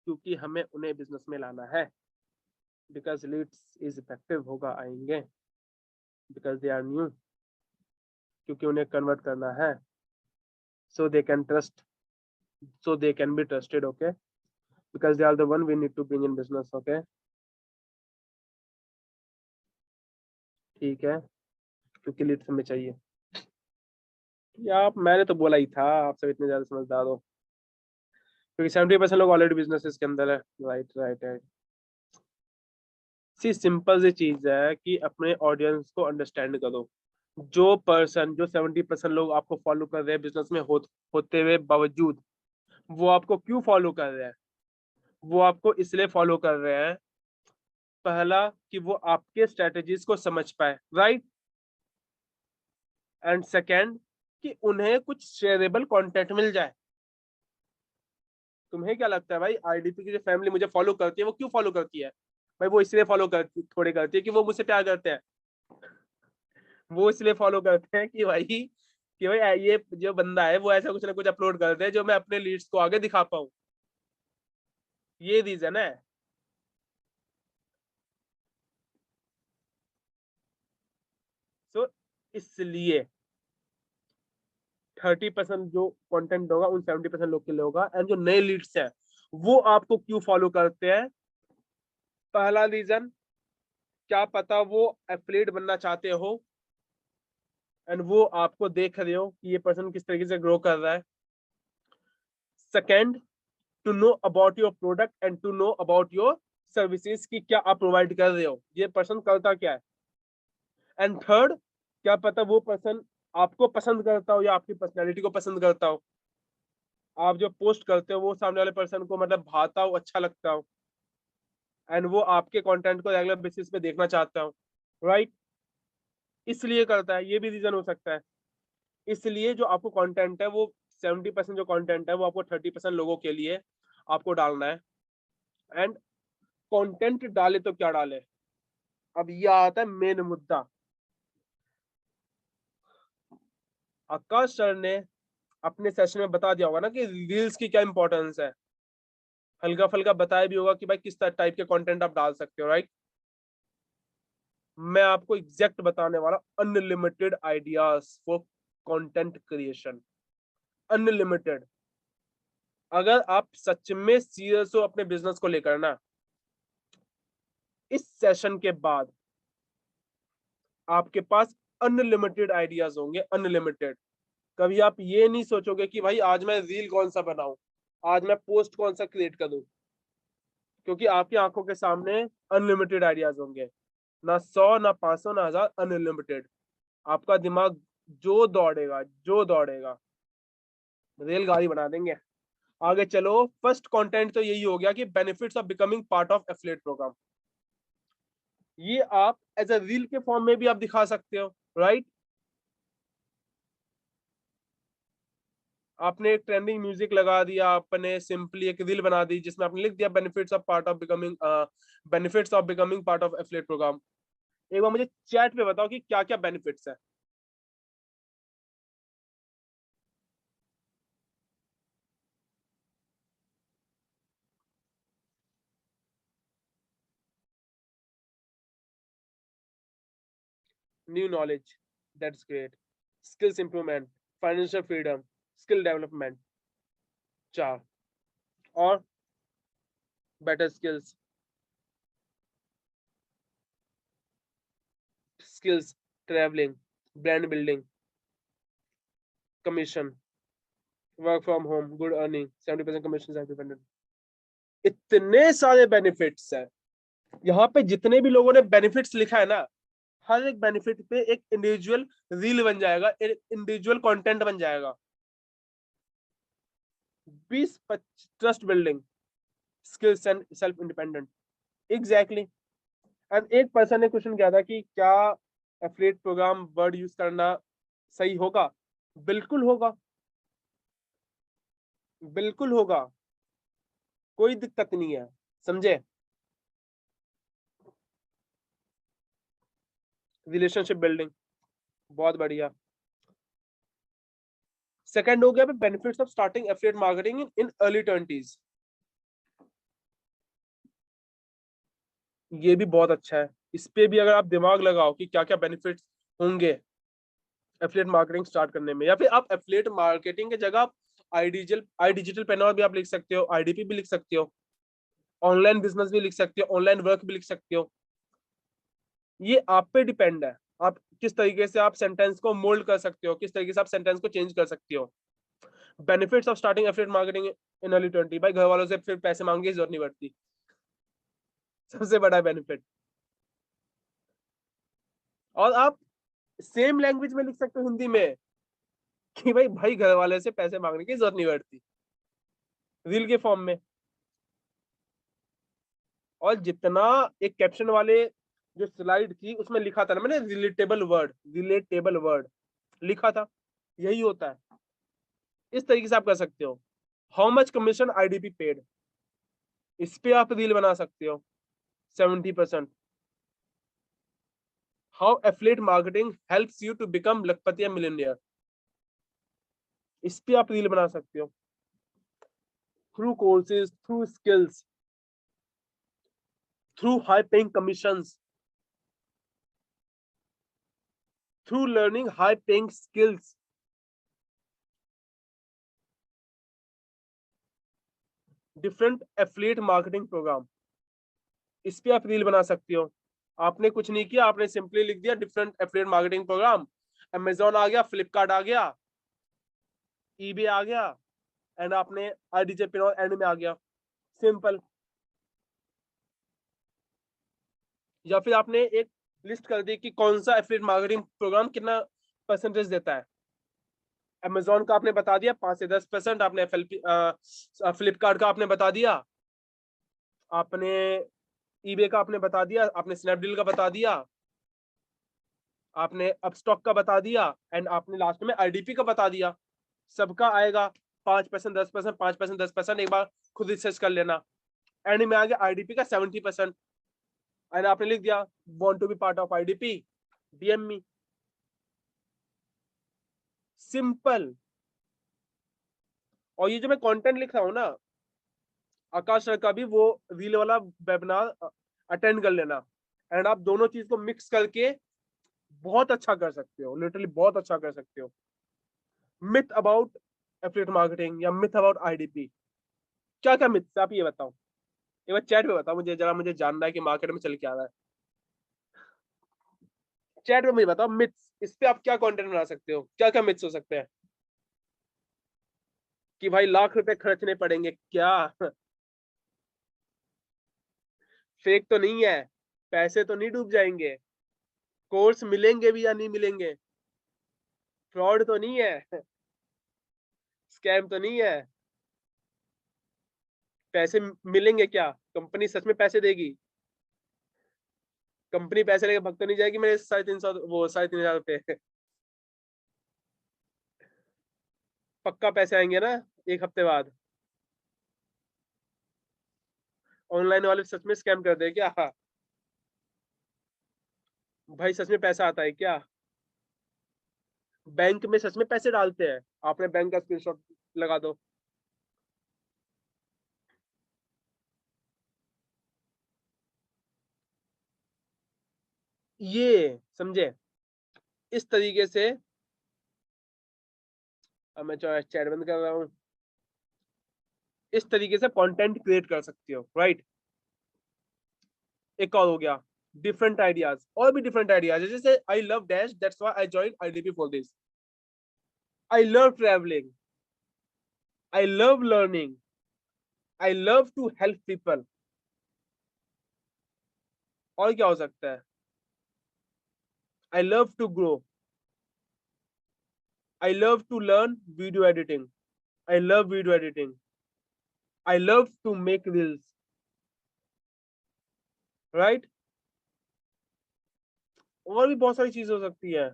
क्योंकि हमें उन्हें बिजनेस में लाना है, बिकॉज लीड्स इज इफेक्टिव होगा आएंगे, बिकॉज दे आर न्यू, क्योंकि उन्हें कन्वर्ट करना है, so they can trust, so they can be trusted, okay, because they are the one we need to bring in business, okay, ठीक है, क्योंकि लीड्स हमें चाहिए। या आप, मैंने तो बोला ही था, आप सब इतने ज्यादा समझदार हो, क्योंकि 70% लोग ऑलरेडी बिजनेस के अंदर है। Right right right. See simple सी चीज है कि अपने ऑडियंस को अंडरस्टैंड करो। जो पर्सन, जो 70% लोग आपको फॉलो कर रहे हैं बिजनेस में होते हुए बावजूद, वो आपको क्यों फॉलो कर रहे हैं? वो आपको इसलिए फॉलो कर रहे हैं, पहला कि वो आपके स्ट्रेटजीज को समझ पाए, राइट, एंड सेकेंड कि उन्हें कुछ शेयरेबल कंटेंट मिल जाए। तुम्हें क्या लगता है भाई, आईडीपी की जो फैमिली मुझे फॉलो करती है वो क्यों फॉलो करती है? भाई वो इसलिए फॉलो करती, थोड़ी करती है कि वो मुझसे प्यार करते हैं। वो इसलिए फॉलो करते हैं कि भाई ये जो बंदा है वो ऐसा कुछ ना कुछ अपलोड करते हैं जो मैं अपने लीड्स को आगे दिखा पाऊं। ये रीजन है। सो इसलिए 30% जो कंटेंट होगा उन 70% लोग के लिए होगा, एंड जो नए लीड्स हैं वो आपको क्यों फॉलो करते हैं? पहला रीजन, क्या पता वो एफिलिएट बनना चाहते हो एंड वो आपको देख रहे हो कि ये पर्सन किस तरीके से ग्रो कर रहा है। Second, to know about your product and to know about your services की क्या आप प्रोवाइड कर रहे हो, ये पर्सन करता क्या है। एंड थर्ड, क्या पता वो पर्सन आपको पसंद करता हो या आपकी पर्सनैलिटी को पसंद करता हो, आप जो पोस्ट करते हो वो सामने वाले पर्सन को मतलब भाता हो, अच्छा लगता हो, एंड वो आपके कंटेंट को रेगुलर बेसिस पे देखना चाहता हो, राइट। इसलिए करता है, ये भी रीजन हो सकता है। इसलिए जो आपको कंटेंट है वो 70% जो कंटेंट है वो आपको 30% लोगों के लिए आपको डालना है। एंड कंटेंट डाले तो क्या डाले, अब ये आता है मेन मुद्दा। आकाश सर ने अपने सेशन में बता दिया होगा ना कि रील्स की क्या इंपॉर्टेंस है, हल्का फल्का बताया भी होगा कि भाई किस टाइप के कंटेंट आप डाल सकते हो, राइट। मैं आपको एग्जैक्ट बताने वाला, unlimited ideas for content creation, unlimited. अगर आप सच में सीरियस हो अपने बिजनेस को लेकर ना, इस सेशन के बाद आपके पास अनलिमिटेड आइडियाज होंगे, अनलिमिटेड। कभी आप ये नहीं सोचोगे कि भाई आज मैं रील कौन सा बनाऊं, आज मैं पोस्ट कौन सा क्रिएट करूं, क्योंकि आपकी आंखों के सामने अनलिमिटेड आइडियाज होंगे। ना 100, ना 500, ना 1000, अनलिमिटेड। आपका दिमाग जो दौड़ेगा, जो दौड़ेगा, रेलगाड़ी बना देंगे। आगे चलो, फर्स्ट कंटेंट तो यही हो गया कि benefits of becoming part of affiliate program. ये आप एज अ रील के फॉर्म में भी आप दिखा सकते हो, राइट। आपने एक ट्रेंडिंग म्यूजिक लगा दिया, आपने सिंपली एक रील बना दी जिसमें आपने लिख दिया benefits of becoming part of affiliate program. एक बार मुझे चैट पे बताओ कि क्या क्या बेनिफिट्स है। New knowledge, that's great. Skills improvement, financial freedom, skill development, 4। और better skills, skills, travelling, brand building, commission, work from home, good earning, 70% commission, self dependent. इतने सारे बेनिफिट्स है। यहाँ पे जितने भी लोगों ने बेनिफिट्स लिखा है ना, हर एक बेनिफिट पे एक इंडिविजुअल रील बन जाएगा, एक इंडिविजुअल कंटेंट बन जाएगा। 20 trust building, skills and self independent, exactly. And एक पर्सन ने क्वेश्चन किया था कि क्या एफिलिएट प्रोग्राम वर्ड यूज करना सही होगा? बिल्कुल होगा, बिल्कुल होगा, कोई दिक्कत नहीं है, समझे। रिलेशनशिप बिल्डिंग, बहुत बढ़िया। सेकंड हो गया benefits of starting affiliate marketing in early 20s। ये भी बहुत अच्छा है। इस पे भी अगर आप दिमाग लगाओ कि क्या क्या बेनिफिट्स होंगे एफिलिएट मार्केटिंग स्टार्ट करने में, या फिर आप एफिलिएट मार्केटिंग की जगह आप आई डिजिटल पेनॉर भी आप लिख सकते हो, आईडीपी भी लिख सकते हो, ऑनलाइन बिजनेस भी लिख सकते हो, ऑनलाइन वर्क भी लिख सकते हो। ये आप पे डिपेंड है, आप किस तरीके से आप सेंटेंस को मोल्ड कर सकते हो, किस तरीके से आप सेंटेंस को चेंज कर सकते हो। Benefits of starting affiliate marketing in early 20, भाई घर वालों से फिर पैसे मांगने की जरूरत नहीं पड़ती, सबसे बड़ा बेनिफिट। और आप सेम लैंग्वेज में लिख सकते हो हिंदी में कि भाई भाई घर वाले से पैसे मांगने की जरूरत नहीं पड़ती, रील के फॉर्म में। और जितना एक कैप्शन वाले जो स्लाइड थी उसमें लिखा था ना मैंने, रिलेटेबल वर्ड लिखा था, यही होता है। इस तरीके से आप कर सकते हो। How much commission IDP paid, इस पे आप रील बना सकते हो 70%। How affiliate marketing helps you to become lakhpati millionaire, इस पे आप रील बना सकते हो। Through courses, through skills, through high paying commissions, through learning high paying skills, different affiliate marketing program, इस पे आप रील बना सकते हो। आपने कुछ नहीं किया, आपने सिंपली लिख दिया different affiliate marketing program, Amazon आ गया, फ्लिपकार्ट आ गया, ईबे आ गया, एंड आपने आईडीजे पिन और एंड में आ गया, सिंपल। या फिर आपने एक लिस्ट कर दी कि कौन सा एफिलिएट मार्केटिंग प्रोग्राम कितना परसेंटेज देता है। अमेजोन का आपने बता दिया 5 से 10%, आपने फ्लिपकार्ट का आपने बता दिया, आपने ईबे का आपने बता दिया, आपने स्नैपडील का बता दिया, आपने अपस्टॉक का बता दिया, एंड आपने लास्ट में आईडीपी का बता दिया। सबका आएगा 5%, 10%, 5%, 10%। एक बार खुद रिसर्च कर लेना। एंड में आ गया आईडीपी का 70%, एंड आपने लिख दिया want to be part of IDP, DM me, simple. और ये जो मैं कंटेंट लिख रहा हूँ ना, आकाश सर का भी वो रील वाला वेबिनार अटेंड कर लेना, एंड आप दोनों चीज को मिक्स करके बहुत अच्छा कर सकते हो, लिटरली बहुत अच्छा कर सकते हो। मिथ अबाउट एफिलिएट मार्केटिंग या मिथ अबाउट आईडीपी, क्या क्या मिथ आप ये बताओ, एक बार चैट में बताओ मुझे, जरा मुझे जानना है कि मार्केट में चल क्या रहा है। चैट में मुझे बताओ मिथ्स, इस पे आप क्या कंटेंट बना सकते हो, क्या क्या मिथ्स हो सकते हैं। कि भाई लाख रुपए खर्चने पड़ेंगे क्या, फेक तो नहीं है, पैसे तो नहीं डूब जाएंगे, कोर्स मिलेंगे भी या नहीं मिलेंगे, फ्रॉड तो नहीं है, स्कैम तो नहीं है, पैसे मिलेंगे क्या, कंपनी सच में पैसे देगी, कंपनी पैसे लेके भग तो नहीं जाएगी मेरे 350, वो 3,500 रुपए, पक्का पैसे आएंगे ना एक हफ्ते बाद। ऑनलाइन वाले सच में स्कैम कर दे क्या, भाई सच में पैसा आता है क्या, बैंक में सच में पैसे डालते हैं, आपने बैंक का स्क्रीनशॉट लगा दो। ये समझे, इस तरीके से। अब मैं चैट बंद कर रहा हूँ। इस तरीके से कंटेंट क्रिएट कर सकती हो, राइट। एक और हो गया डिफरेंट आइडियाज, और भी डिफरेंट आइडियाज, जैसे I love dash that's why I join IDP for this, I love travelling, I love learning, I love to help people. और क्या हो सकता है, I love to grow, I love to learn video editing, I love video editing, I love to make reels, right. और भी बहुत सारी चीजें हो सकती है।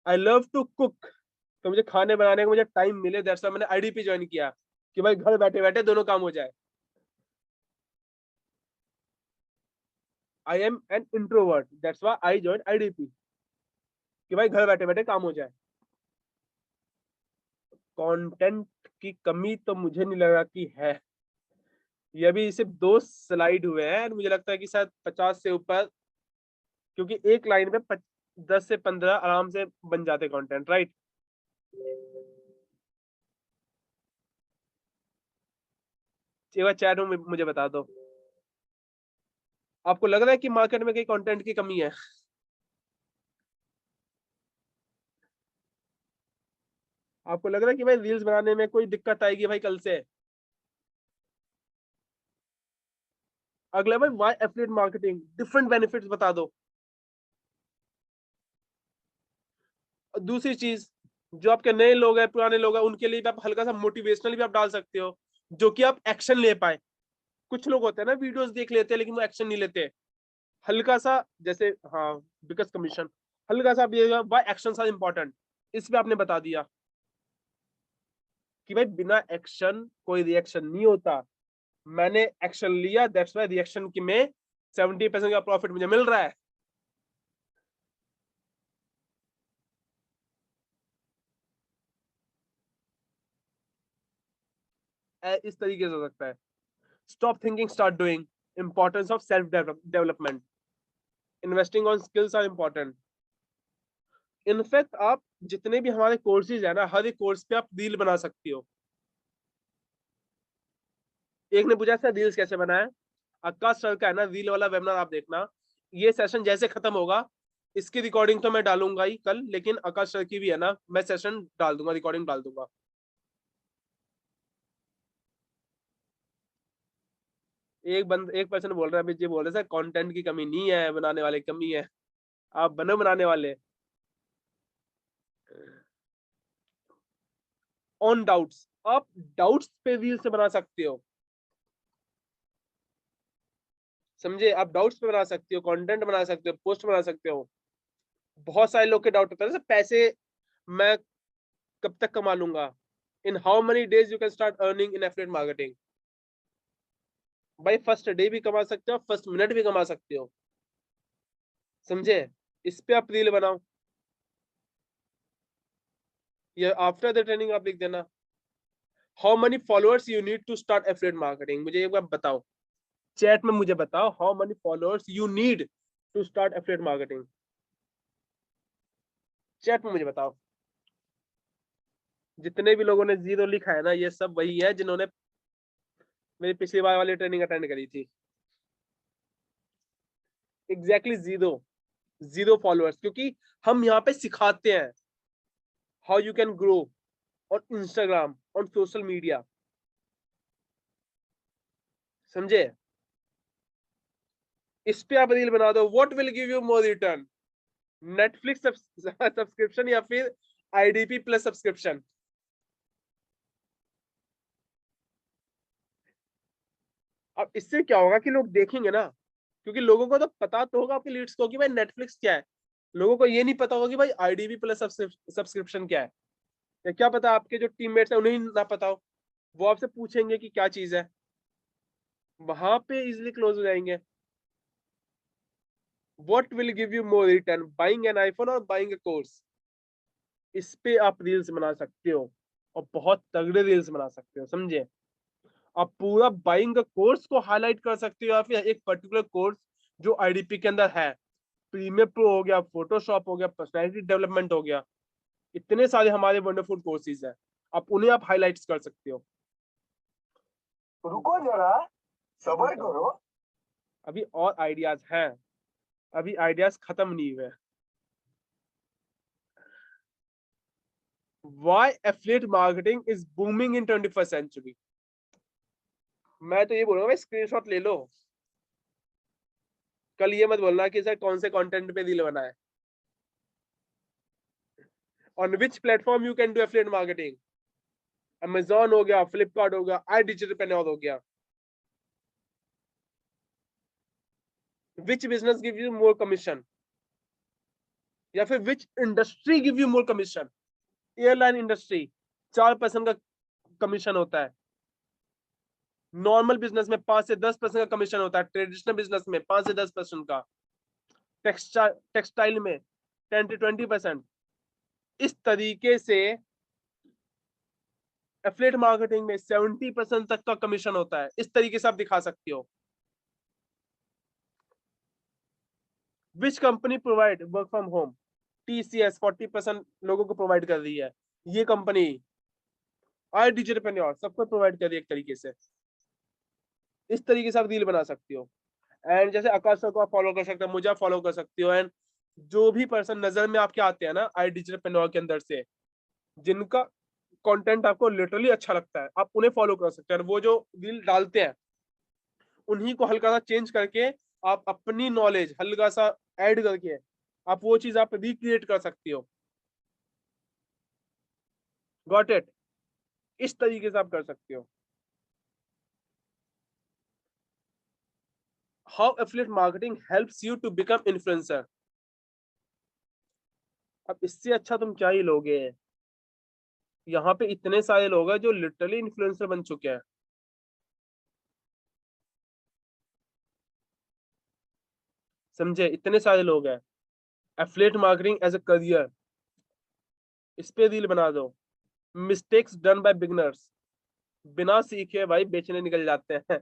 आई लव टू कुक, तो मुझे खाने बनाने का मुझे टाइम मिले, दैट्स व्हाई मैंने आईडीपी ज्वाइन किया, कि भाई घर बैठे बैठे दोनों काम हो जाए। I am an introvert, that's why I join IDP, कि भाई घर बैठे बैठे काम हो जाए। कंटेंट की कमी तो मुझे नहीं लगा कि है। ये अभी सिर्फ 2 स्लाइड हुए हैं, मुझे लगता है कि शायद 50 से ऊपर, क्योंकि एक लाइन में 10 से 15 आराम से बन जाते कंटेंट, राइट। एक बार चैट में मुझे बता दो, आपको लग रहा है कि मार्केट में कहीं कंटेंट की कमी है? आपको लग रहा है कि भाई रील्स बनाने में कोई दिक्कत आएगी भाई कल से? अगला भाई why affiliate marketing, different benefits बता दो। दूसरी चीज, जो आपके नए लोग हैं, पुराने लोग हैं, उनके लिए भी आप हल्का सा मोटिवेशनल भी आप डाल सकते हो, जो कि आप एक्शन ले पाए। कुछ लोग होते हैं ना, वीडियोस देख लेते हैं लेकिन वो एक्शन नहीं लेते। हल्का सा जैसे, हाँ, बिकॉज कमीशन, हल्का सा भी वाई एक्शन आर इंपॉर्टेंट, इस पे आपने बता दिया कि भाई बिना एक्शन कोई रिएक्शन नहीं होता। मैंने एक्शन लिया, दैट्स वाई रिएक्शन की में 70% का प्रॉफिट मुझे मिल रहा है। इस तरीके से हो सकता है। Stop thinking, start doing, importance of self development, investing on skills are important. In fact आप जितने भी हमारे कोर्सेज है ना, हर एक कोर्स पे आप रील बना सकती हो। एक ने पूछा सर रील्स कैसे बनाए, आकाश सर का है ना रील वाला वेबिनार, आप देखना। ये सेशन जैसे खत्म होगा, इसकी रिकॉर्डिंग तो मैं डालूंगा ही कल, लेकिन आकाश सर की भी है ना, मैं सेशन डाल दूंगा, रिकॉर्डिंग डाल दूंगा। एक पर्सन बोल रहा है, अभी जी बोल रहे सर कंटेंट की कमी नहीं है, बनाने वाले की कमी है। आप बनो बनाने वाले। ऑन डाउट्स, आप डाउट्स पे रील से बना सकते हो, समझे। आप डाउट्स पे बना सकते हो, कंटेंट बना सकते हो, पोस्ट बना सकते हो। बहुत सारे लोग के डाउट होते हैं ना, पैसे मैं कब तक कमा लूंगा, in how many days you can start earning in affiliate marketing. भाई फर्स्ट डे भी कमा सकते हो, फर्स्ट मिनट भी कमा सकते हो, समझे। इस पे आप रील बनाओ, या आफ्टर द ट्रेनिंग आप लिख देना, how many followers you need to start affiliate marketing. मुझे एक बार बताओ, चैट में मुझे बताओ, how many followers you need to start affiliate marketing. Chat में मुझे बताओ। जितने भी लोगों ने जीरो लिखा है ना, ये सब वही है जिन्होंने मेरी पिछली बार वाली ट्रेनिंग अटेंड करी थी। एग्जैक्टली जीरो, जीरो फॉलोअर्स, क्योंकि हम यहाँ पे सिखाते हैं how you can grow on Instagram, on social media, समझे। इस पे आप रील बना दो, what will give you more return, Netflix subscription या फिर आईडीपी प्लस सब्सक्रिप्शन। अब इससे क्या होगा कि लोग देखेंगे ना, क्योंकि लोगों को तो पता तो होगा आपके लीड्स को कि भाई नेटफ्लिक्स क्या है, लोगों को ये नहीं पता होगा कि भाई आईडीबी प्लस सब्सक्रिप्शन क्या है। या क्या पता आपके जो टीममेट्स है उन्हें ना पता हो, वो आपसे पूछेंगे कि क्या चीज है, वहां पे इजिली क्लोज हो जाएंगे। What will give you more return, buying an iPhone और बाइंग ए कोर्स। इस पे आप रील्स बना सकते हो, और बहुत तगड़े रील्स बना सकते हो, समझे। आप पूरा बाइंग कोर्स को हाईलाइट कर सकते हो, या फिर एक पर्टिकुलर कोर्स जो आईडीपी के अंदर है। प्रीमियर प्रो हो गया, फोटोशॉप हो गया, पर्सनैलिटी डेवलपमेंट हो गया, इतने सारे हमारे वंडरफुल कोर्सेज हैं, आप उन्हें आप हाईलाइट्स कर सकते हो। रुको जरा, सबर करो, अभी और आइडियाज हैं, अभी आइडियाज खत्म नहीं हुए। Why affiliate marketing is booming in 21st century। मैं तो ये बोलूंगा भाई स्क्रीनशॉट ले लो, कल ये मत बोलना कि सर कौन से कंटेंट पे रील बना है। On which platform you can do affiliate marketing, Amazon हो गया, फ्लिपकार्ट हो गया, आई डिजिटल पेनौर हो गया। Which business give you more commission, या फिर विच industry give you more commission. Airline industry 4% का कमीशन होता है, नॉर्मल बिजनेस में 5 से 10% का कमीशन होता है, ट्रेडिशनल बिजनेस में 5 से 10% का, टेक्सटाइल में 10 से 20%। इस तरीके से एफिलिएट मार्केटिंग में 70% तक का कमीशन होता है। इस तरीके से आप दिखा सकते हो। Which company provide work from home? TCS 40% लोगों को प्रोवाइड कर रही है। ये कंपनी आई डिजिटल सबको प्रोवाइड कर रही है एक तरीके से। इस तरीके से आप रील बना सकते हो। एंड जैसे आकाश सर को आप फॉलो कर सकते हो, मुझे आप फॉलो कर सकते हो। एंड जो भी पर्सन नजर में आपके आते हैं ना आई डिजिटल के अंदर से, जिनका कंटेंट आपको लिटरली अच्छा लगता है, आप उन्हें फॉलो कर सकते हैं। वो जो रील डालते हैं उन्हीं को हल्का सा चेंज करके आप अपनी नॉलेज हल्का सा ऐड करके आप वो चीज आप रिक्रिएट कर सकती हो। Got it? इस तरीके से आप कर सकते हो। How affiliate marketing helps you to become influencer? अब इससे अच्छा तुम क्या ही लोगे? यहाँ पे इतने सारे लोग हैं जो लिटरली इन्फ्लुएंसर बन चुके हैं। समझे? इतने सारे लोग हैं। Affiliate marketing as a career, इस पे रील बना दो। मिस्टेक्स डन बाय बिगनर्स, बिना सीखे भाई बेचने निकल जाते हैं।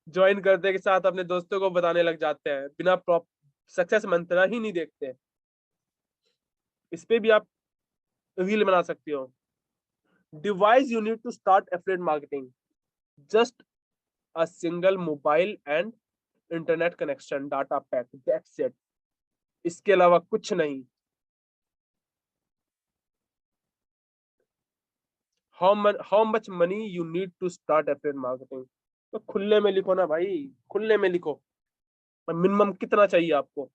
ज्वाइन करते के साथ अपने दोस्तों को बताने लग जाते हैं, बिना प्रॉप सक्सेस मंत्रा ही नहीं देखते। इस पे भी आप रील बना सकते हो। Device you need to start affiliate marketing, just a single mobile and internet connection, data pack, that's it. इसके अलावा कुछ नहीं। How much money you need to start affiliate marketing? तो खुले में लिखो ना भाई, खुले में लिखो। मिनिमम कितना चाहिए आपको?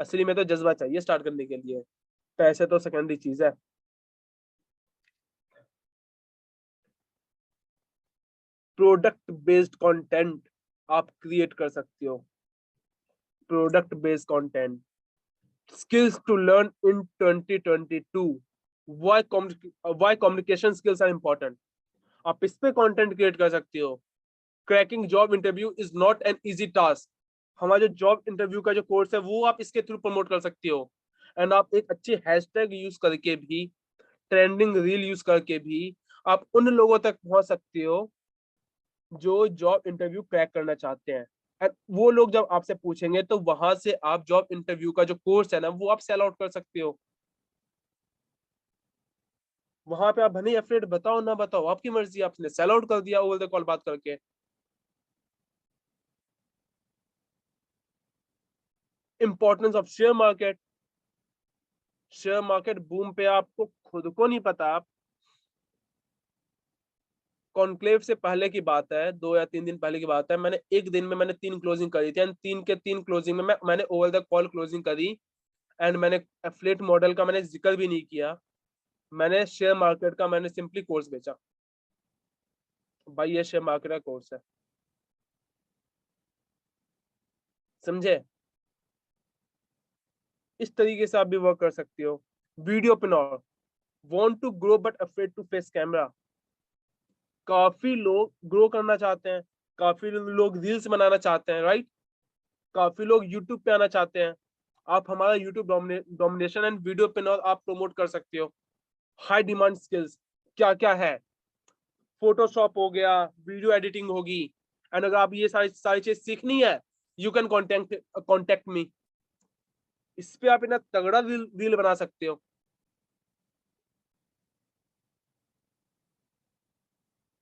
असली में तो जज्बा चाहिए स्टार्ट करने के लिए, पैसे तो सेकेंडरी चीज है। प्रोडक्ट बेस्ड कंटेंट आप क्रिएट कर सकते हो। Product based content, skills to learn in 2022, why communication skills are important। आप इस पे कंटेंट क्रिएट कर सकते हो। Cracking job interview is not an easy task, हमारा जो जॉब इंटरव्यू का जो कोर्स है वो आप इसके थ्रू प्रमोट कर सकते हो। एंड आप एक अच्छी हैशटैग यूज करके भी, ट्रेंडिंग रील यूज करके भी आप उन लोगों तक पहुंच सकते हो जो जॉब इंटरव्यू क्रैक करना चाहते हैं। एंड वो लोग जब आपसे पूछेंगे तो वहां से आप जॉब इंटरव्यू का जो कोर्स है ना वो आप सेल आउट कर सकते हो। वहां पे आप भले एफरेट बताओ ना बताओ, आपकी मर्जी, आपने सेल आउट कर दिया ओवर द कॉल बात करके। Importance of share market, share market boom पे आपको खुद को नहीं पता। आप कॉन्क्लेव से पहले की बात है, 2 या 3 दिन पहले की बात है, मैंने एक दिन में मैंने 3 क्लोजिंग करी थी। एंड 3 के 3 क्लोजिंग में मैंने ओवर द कॉल क्लोजिंग करी। एंड मैंने एफलेट मॉडल का मैंने जिक्र भी नहीं किया, मैंने शेयर मार्केट का मैंने सिंपली कोर्स बेचा। भाई ये शेयर मार्केट का कोर्स है। समझे? इस तरीके से आप भी वर्क कर सकते हो। वीडियो पिनॉर, want to grow but afraid to face camera. काफी लोग ग्रो करना चाहते हैं, काफी लोग रील्स बनाना चाहते हैं, राइट? काफी लोग यूट्यूब पे आना चाहते हैं। आप हमारा यूट्यूब डोमिनेशन एंड वीडियो पिनॉर आप प्रमोट कर सकते हो। हाई डिमांड स्किल्स क्या क्या है? फोटोशॉप हो गया, वीडियो एडिटिंग होगी। एंड अगर आप ये सारी सारी चीज सीखनी है, यू कैन कॉन्टेक्ट मी। इस पे आप इतना तगड़ा रील बना सकते हो।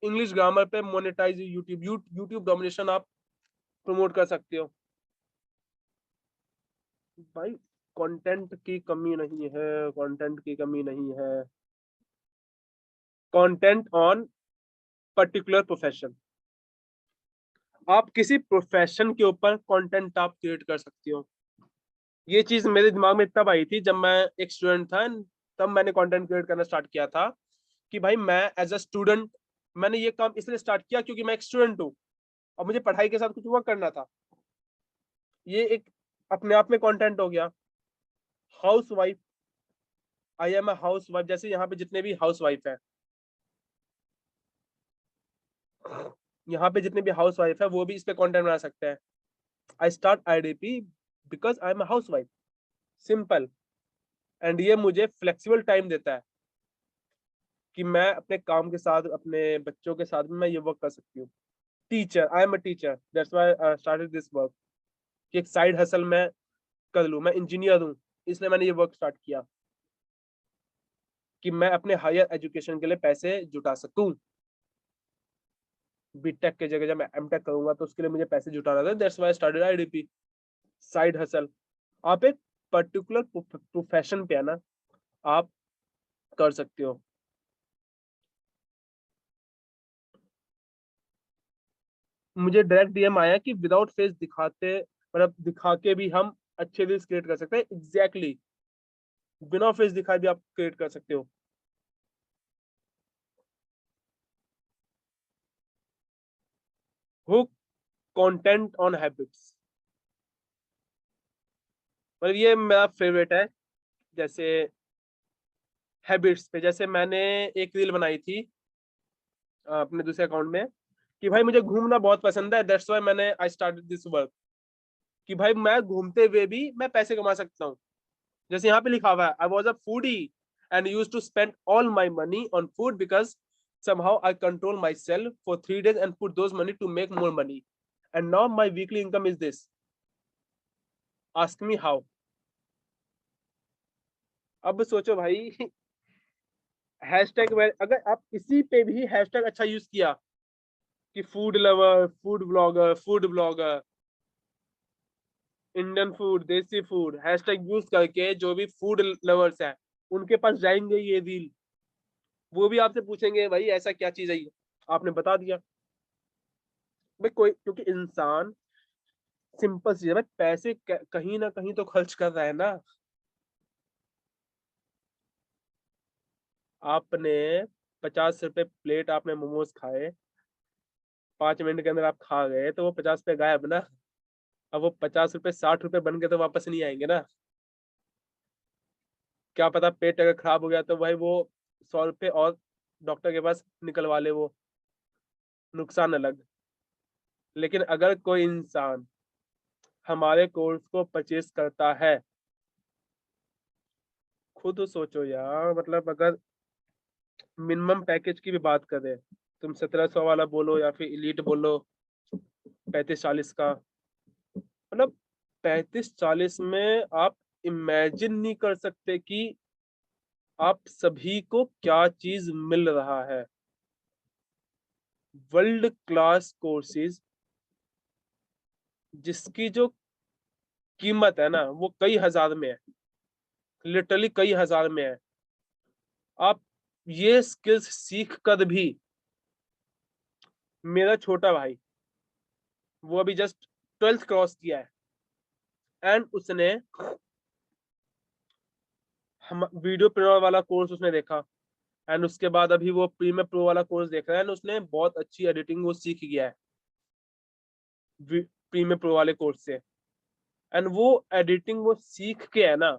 इंग्लिश ग्रामर पे मोनेटाइज यूट्यूब डोमिनेशन आप प्रमोट कर सकते हो। भाई कंटेंट की कमी नहीं है, कंटेंट की कमी नहीं है। कंटेंट ऑन पर्टिकुलर प्रोफेशन, आप किसी प्रोफेशन के ऊपर कंटेंट आप क्रिएट कर सकते हो। ये चीज मेरे दिमाग में तब आई थी जब मैं एक स्टूडेंट था। तब मैंने कंटेंट क्रिएट करना स्टार्ट किया था कि भाई मैं एज अ स्टूडेंट, मैंने ये काम इसलिए स्टार्ट किया क्योंकि मैं एक स्टूडेंट हूँ और मुझे पढ़ाई के साथ कुछ वर्क करना था। ये एक अपने आप में कंटेंट हो गया। House wife, I am a house wife, जैसे यहाँ पे जितने भी हाउस वाइफ है, यहाँ पे जितने भी हाउस वाइफ है वो भी इस पे कंटेंट बना सकते हैं। I start IDP because I am a house wife, simple. And ये मुझे फ्लेक्सिबल टाइम देता है कि मैं अपने काम के साथ, अपने बच्चों के साथ भी मैं ये वर्क कर सकती हूँ। Teacher, I am a teacher, that's why I started this work, कि एक साइड हसल मैं कर लूँ। मैं इंजीनियर हूँ, इसलिए मैंने ये वर्क स्टार्ट किया कि मैं अपने हायर एजुकेशन के लिए पैसे जुटा सकूं। बीटेक के जगह जब मैं एमटेक करूंगा तो उसके लिए मुझे पैसे जुटाना था, that's why I started IDP, side hustle. आप एक पर्टिकुलर प्रोफेशन पे है ना, आप कर सकते हो। मुझे डायरेक्ट डीएम आया कि विदाउट फेस दिखाते, मतलब दिखा के भी हम अच्छे रील्स क्रिएट कर सकते हैं। एग्जैक्टली बिना फेस दिखाए भी आप क्रिएट कर सकते हो। हुक कंटेंट ऑन हैबिट्स, मतलब ये मेरा फेवरेट है। जैसे हैबिट्स पे, जैसे मैंने एक रील बनाई थी अपने दूसरे अकाउंट में कि भाई मुझे घूमना बहुत पसंद है, दैट्स व्हाई मैंने आई स्टार्टेड दिस वर्क, कि भाई मैं घूमते हुए भी मैं पैसे कमा सकता हूँ। जैसे यहाँ पे लिखा हुआ है, I was a foodie and use to spend all my money on food because somehow I control myself for 3 days and put those money to make more money. And now my weekly income is this. Ask me how. अब सोचो भाई, हैशटैग, अगर आप इसी पे भी हैशटैग अच्छा यूज किया कि food lover, food blogger, food blogger, Indian food, देसी फूड, हैशटैग यूज करके जो भी फूड लवर्स हैं उनके पास जाएंगे ये रील, वो भी आपसे पूछेंगे भाई ऐसा क्या चीज है ये, आपने बता दिया। भाई कोई, क्योंकि इंसान सिंपल चीज है भाई, पैसे कहीं ना कहीं तो खर्च कर रहा है ना। आपने 50 रुपए प्लेट आपने मोमोज खाए, 5 मिनट के अंदर आप खा गए तो वो 50 रुपए गायब ना। अब वो 50 रुपए 60 रुपए बन के तो वापस नहीं आएंगे ना। क्या पता पेट अगर खराब हो गया तो भाई वो 100 रुपए और डॉक्टर के पास निकलवा ले, वो नुकसान अलग। लेकिन अगर कोई इंसान हमारे कोर्स को परचेज करता है, खुद सोचो यार, मतलब अगर मिनिमम पैकेज की भी बात करें, तुम 1700 वाला बोलो या फिर इलीट बोलो, 35-40 का, मतलब 35-40 में आप इमेजिन नहीं कर सकते कि आप सभी को क्या चीज मिल रहा है। वर्ल्ड क्लास कोर्सेज जिसकी जो कीमत है ना वो कई हजार में है, लिटरली कई हजार में है। आप ये स्किल्स सीख कर भी, मेरा छोटा भाई वो अभी जस्ट 12th क्रॉस किया है एंड उसने हम वीडियो प्रो वाला कोर्स उसने देखा, एंड उसके बाद अभी वो प्रीमियर प्रो वाला कोर्स देख रहा है एंड उसने बहुत अच्छी एडिटिंग वो सीख गया है प्रीमियर प्रो वाले कोर्स से। एंड वो एडिटिंग वो सीख के है ना,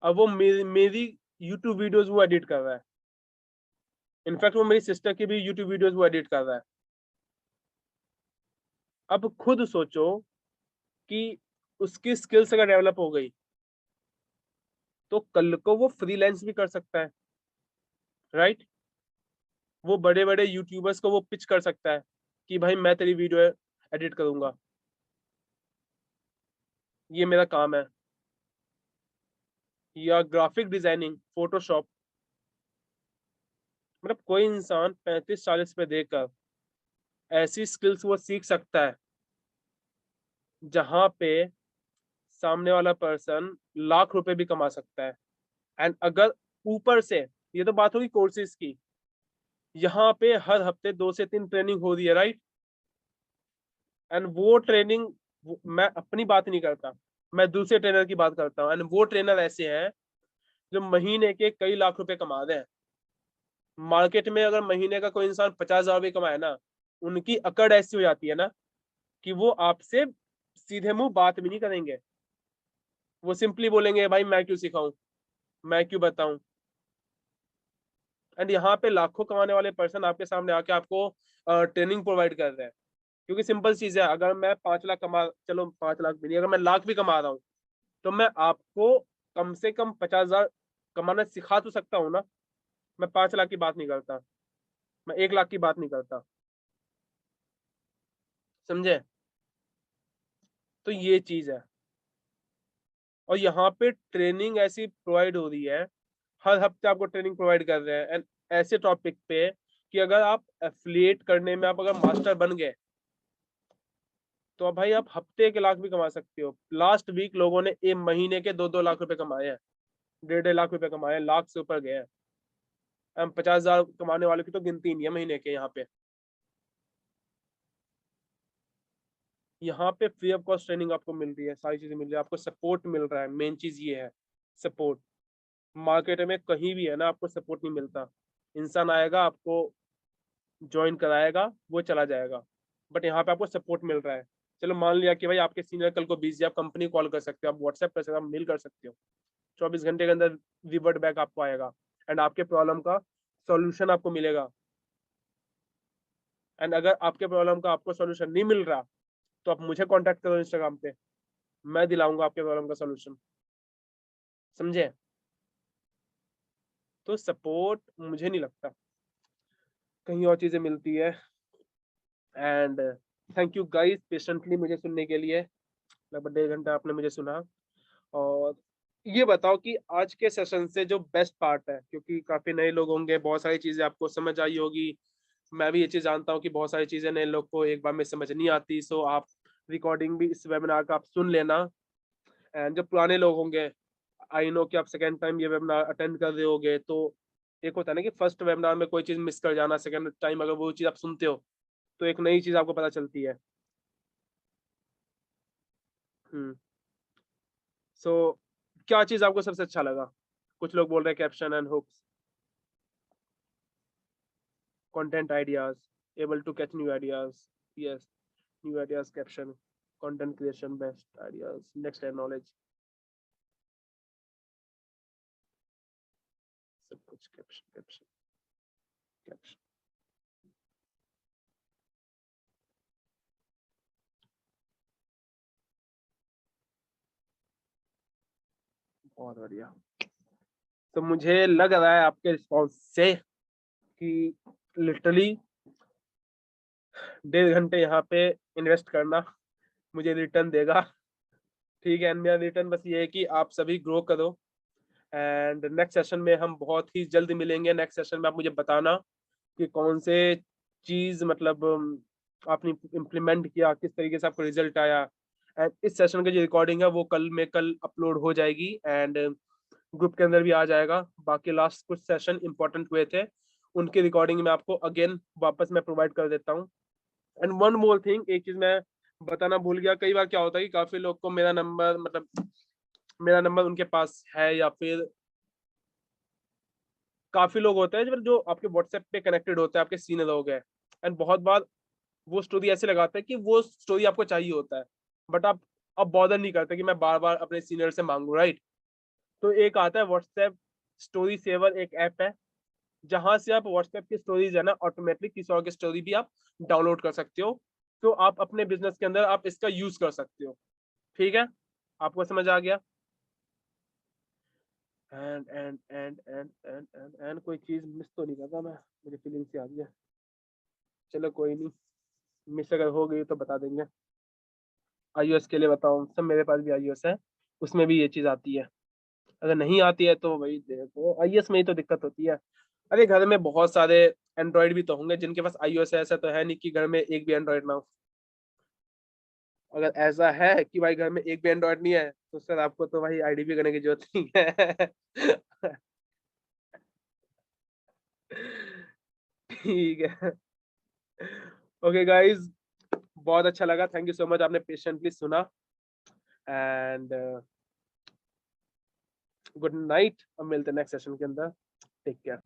अब वो मेरी यूट्यूब वीडियोस वो एडिट कर रहा है। इनफैक्ट वो मेरी सिस्टर की भी यूट्यूब वीडियोस वो एडिट कर रहा है। अब खुद सोचो कि उसकी स्किल्स अगर डेवलप हो गई तो कल को वो फ्रीलांस भी कर सकता है, राइट। वो बड़े बड़े यूट्यूबर्स को वो पिच कर सकता है कि भाई मैं तेरी वीडियो एडिट करूंगा, ये मेरा काम है। या ग्राफिक डिजाइनिंग, फोटोशॉप, मतलब कोई इंसान 35-40 पे देकर ऐसी स्किल्स वो सीख सकता है जहां पे सामने वाला पर्सन लाख रुपए भी कमा सकता है। एंड अगर ऊपर से, ये तो बात होगी कोर्सेज की, यहाँ पे हर हफ्ते 2 से 3 ट्रेनिंग हो रही है, राइट। एंड वो ट्रेनिंग, मैं अपनी बात नहीं करता, मैं दूसरे ट्रेनर की बात करता हूँ। एंड वो ट्रेनर ऐसे हैं जो महीने के कई लाख रुपए कमा रहे हैं। मार्केट में अगर महीने का कोई इंसान 50,000 भी कमाए ना, उनकी अकड़ ऐसी हो जाती है ना कि वो आपसे सीधे मुंह बात भी नहीं करेंगे। वो सिंपली बोलेंगे भाई मैं क्यों सिखाऊं, मैं क्यों बताऊं, एंड यहाँ पे लाखों कमाने वाले पर्सन आपके सामने आके आपको ट्रेनिंग प्रोवाइड कर रहे हैं। क्योंकि सिंपल चीज है, अगर मैं 5 लाख कमा, चलो 5 लाख भी नहीं, अगर मैं लाख भी कमा रहा हूँ तो मैं आपको कम से कम 50,000 कमाना सिखा तो सकता हूँ ना। मैं 5 लाख की बात नहीं करता, मैं 1 लाख की बात नहीं करता, समझे? तो ये चीज है। और यहाँ पे ट्रेनिंग ऐसी प्रोवाइड हो रही है, हर हफ्ते आपको ट्रेनिंग प्रोवाइड कर रहे हैं एंड ऐसे टॉपिक पे कि अगर आप एफिलिएट करने में आप अगर मास्टर बन गए तो अब भाई आप हफ्ते के लाख भी कमा सकते हो। लास्ट वीक लोगों ने एक महीने के 2-2 लाख रुपए कमाए हैं, 1.5 लाख रुपए कमाए हैं, लाख से ऊपर गए हैं। हम 50,000 कमाने वालों की तो गिनती नहीं है महीने के यहाँ पे। यहाँ पे फ्री ऑफ कॉस्ट ट्रेनिंग आपको मिल रही है, सारी चीजें मिल रही है, आपको सपोर्ट मिल रहा है। मेन चीज ये है, सपोर्ट। मार्केट में कहीं भी है ना, आपको सपोर्ट नहीं मिलता। इंसान आएगा, आपको ज्वाइन कराएगा, वो चला जाएगा। बट यहाँ पे आपको सपोर्ट मिल रहा है। चलो मान लिया कि भाई आपके सीनियर कल को बिजी, आप कंपनी कॉल कर सकते हो, आप व्हाट्सएप कर सकते हो, आप मेल कर सकते हो, 24 घंटे के अंदर रिवर्ट बैक आपको आएगा एंड आपके प्रॉब्लम का सॉल्यूशन आपको मिलेगा। एंड अगर आपके प्रॉब्लम का आपको सॉल्यूशन नहीं मिल रहा तो आप मुझे कांटेक्ट करो इंस्टाग्राम पे, मैं दिलाऊंगा आपके प्रॉब्लम का सॉल्यूशन, समझे? तो सपोर्ट मुझे नहीं लगता, कहीं और चीजें मिलती है। And thank you guys patiently मुझे सुनने के लिए, लगभग 1.5 घंटा आपने मुझे सुना। और ये बताओ कि आज के सेशन से जो बेस्ट पार्ट है, क्योंकि काफी नए लोग होंगे, बहुत सारी चीजें आपको समझ आई होगी, मैं भी ये चीज जानता हूँ कि बहुत सारी चीजें नए लोग को एक बार में समझ नहीं आती। सो आप रिकॉर्डिंग भी इस वेबिनार का आप सुन लेना। एंड जो पुराने लोग होंगे, आई नो कि आप सेकेंड टाइम ये वेबिनार अटेंड कर रहे होगे, तो एक होता है ना कि फर्स्ट वेबिनार में कोई चीज मिस कर जाना, सेकेंड टाइम अगर वो चीज आप सुनते हो तो एक नई चीज आपको पता चलती है। हम्म। सो क्या चीज आपको सबसे अच्छा लगा? कुछ लोग बोल रहे हैं caption and hooks, content ideas, able to catch new ideas. Yes, new ideas, caption, content creation, best ideas, next and knowledge. सब कुछ कैप्शन कैप्शन कैप्शन। बहुत बढ़िया। तो मुझे लग रहा है आपके रिस्पॉन्स से कि लिटरली 1.5 घंटे यहाँ पे इन्वेस्ट करना मुझे रिटर्न देगा। ठीक है, मेरा रिटर्न बस ये है कि आप सभी ग्रो करो। एंड नेक्स्ट सेशन में हम बहुत ही जल्द मिलेंगे। नेक्स्ट सेशन में आप मुझे बताना कि कौन से चीज मतलब आपने इम्प्लीमेंट किया, किस तरीके से आपको रिजल्ट आया। एंड इस सेशन की जो रिकॉर्डिंग है वो कल अपलोड हो जाएगी एंड ग्रुप के अंदर भी आ जाएगा। बाकी लास्ट कुछ सेशन इंपॉर्टेंट हुए थे, उनकी रिकॉर्डिंग में आपको अगेन वापस मैं प्रोवाइड कर देता हूँ। एंड वन मोर थिंग, एक चीज मैं बताना भूल गया। कई बार क्या होता है कि काफी लोग को मेरा नंबर मतलब मेरा नंबर उनके पास है, या फिर काफी लोग होते हैं जो आपके व्हाट्सएप पे कनेक्टेड होते हैं, आपके सीनियर लोग हैं। एंड बहुत बार वो स्टोरी ऐसे लगाते हैं कि वो स्टोरी आपको चाहिए होता है, बट आप अब बॉदर नहीं करते कि मैं बार बार अपने सीनियर से मांगू, राइट? तो एक आता है व्हाट्सएप स्टोरी सेवर, एक ऐप है जहां से आप व्हाट्सएप की स्टोरीज है ना ऑटोमेटिक किसी और की स्टोरी भी आप डाउनलोड कर सकते हो। तो आप अपने बिजनेस के अंदर आप इसका यूज कर सकते हो। ठीक है, आपको समझ आ गया? एंड कोई चीज मिस तो नहीं करता मैं, मुझे फीलिंग से आ रही है। चलो कोई नहीं, मिस अगर हो गई तो बता देंगे। आईओएस के लिए बताओ, सब मेरे पास भी आईओएस है, उसमें भी ये चीज आती है। अगर नहीं आती है तो वही देखो, आईओएस में ही तो दिक्कत होती है। अरे घर में बहुत सारे एंड्रॉइड भी तो होंगे जिनके पास आईओएस है, ऐसा तो है नहीं कि घर में एक भी एंड्रॉइड ना हो। अगर ऐसा है कि भाई घर में एक भी एंड्रॉइड नहीं है तो सर आपको तो भाई आईडी भी करने की जरूरत नहीं है। ठीक है। ओके गाइस, बहुत अच्छा लगा, थैंक यू सो मच, आपने पेशेंटली सुना। एंड गुड नाइट, अब मिलते हैं नेक्स्ट सेशन के अंदर। Take care.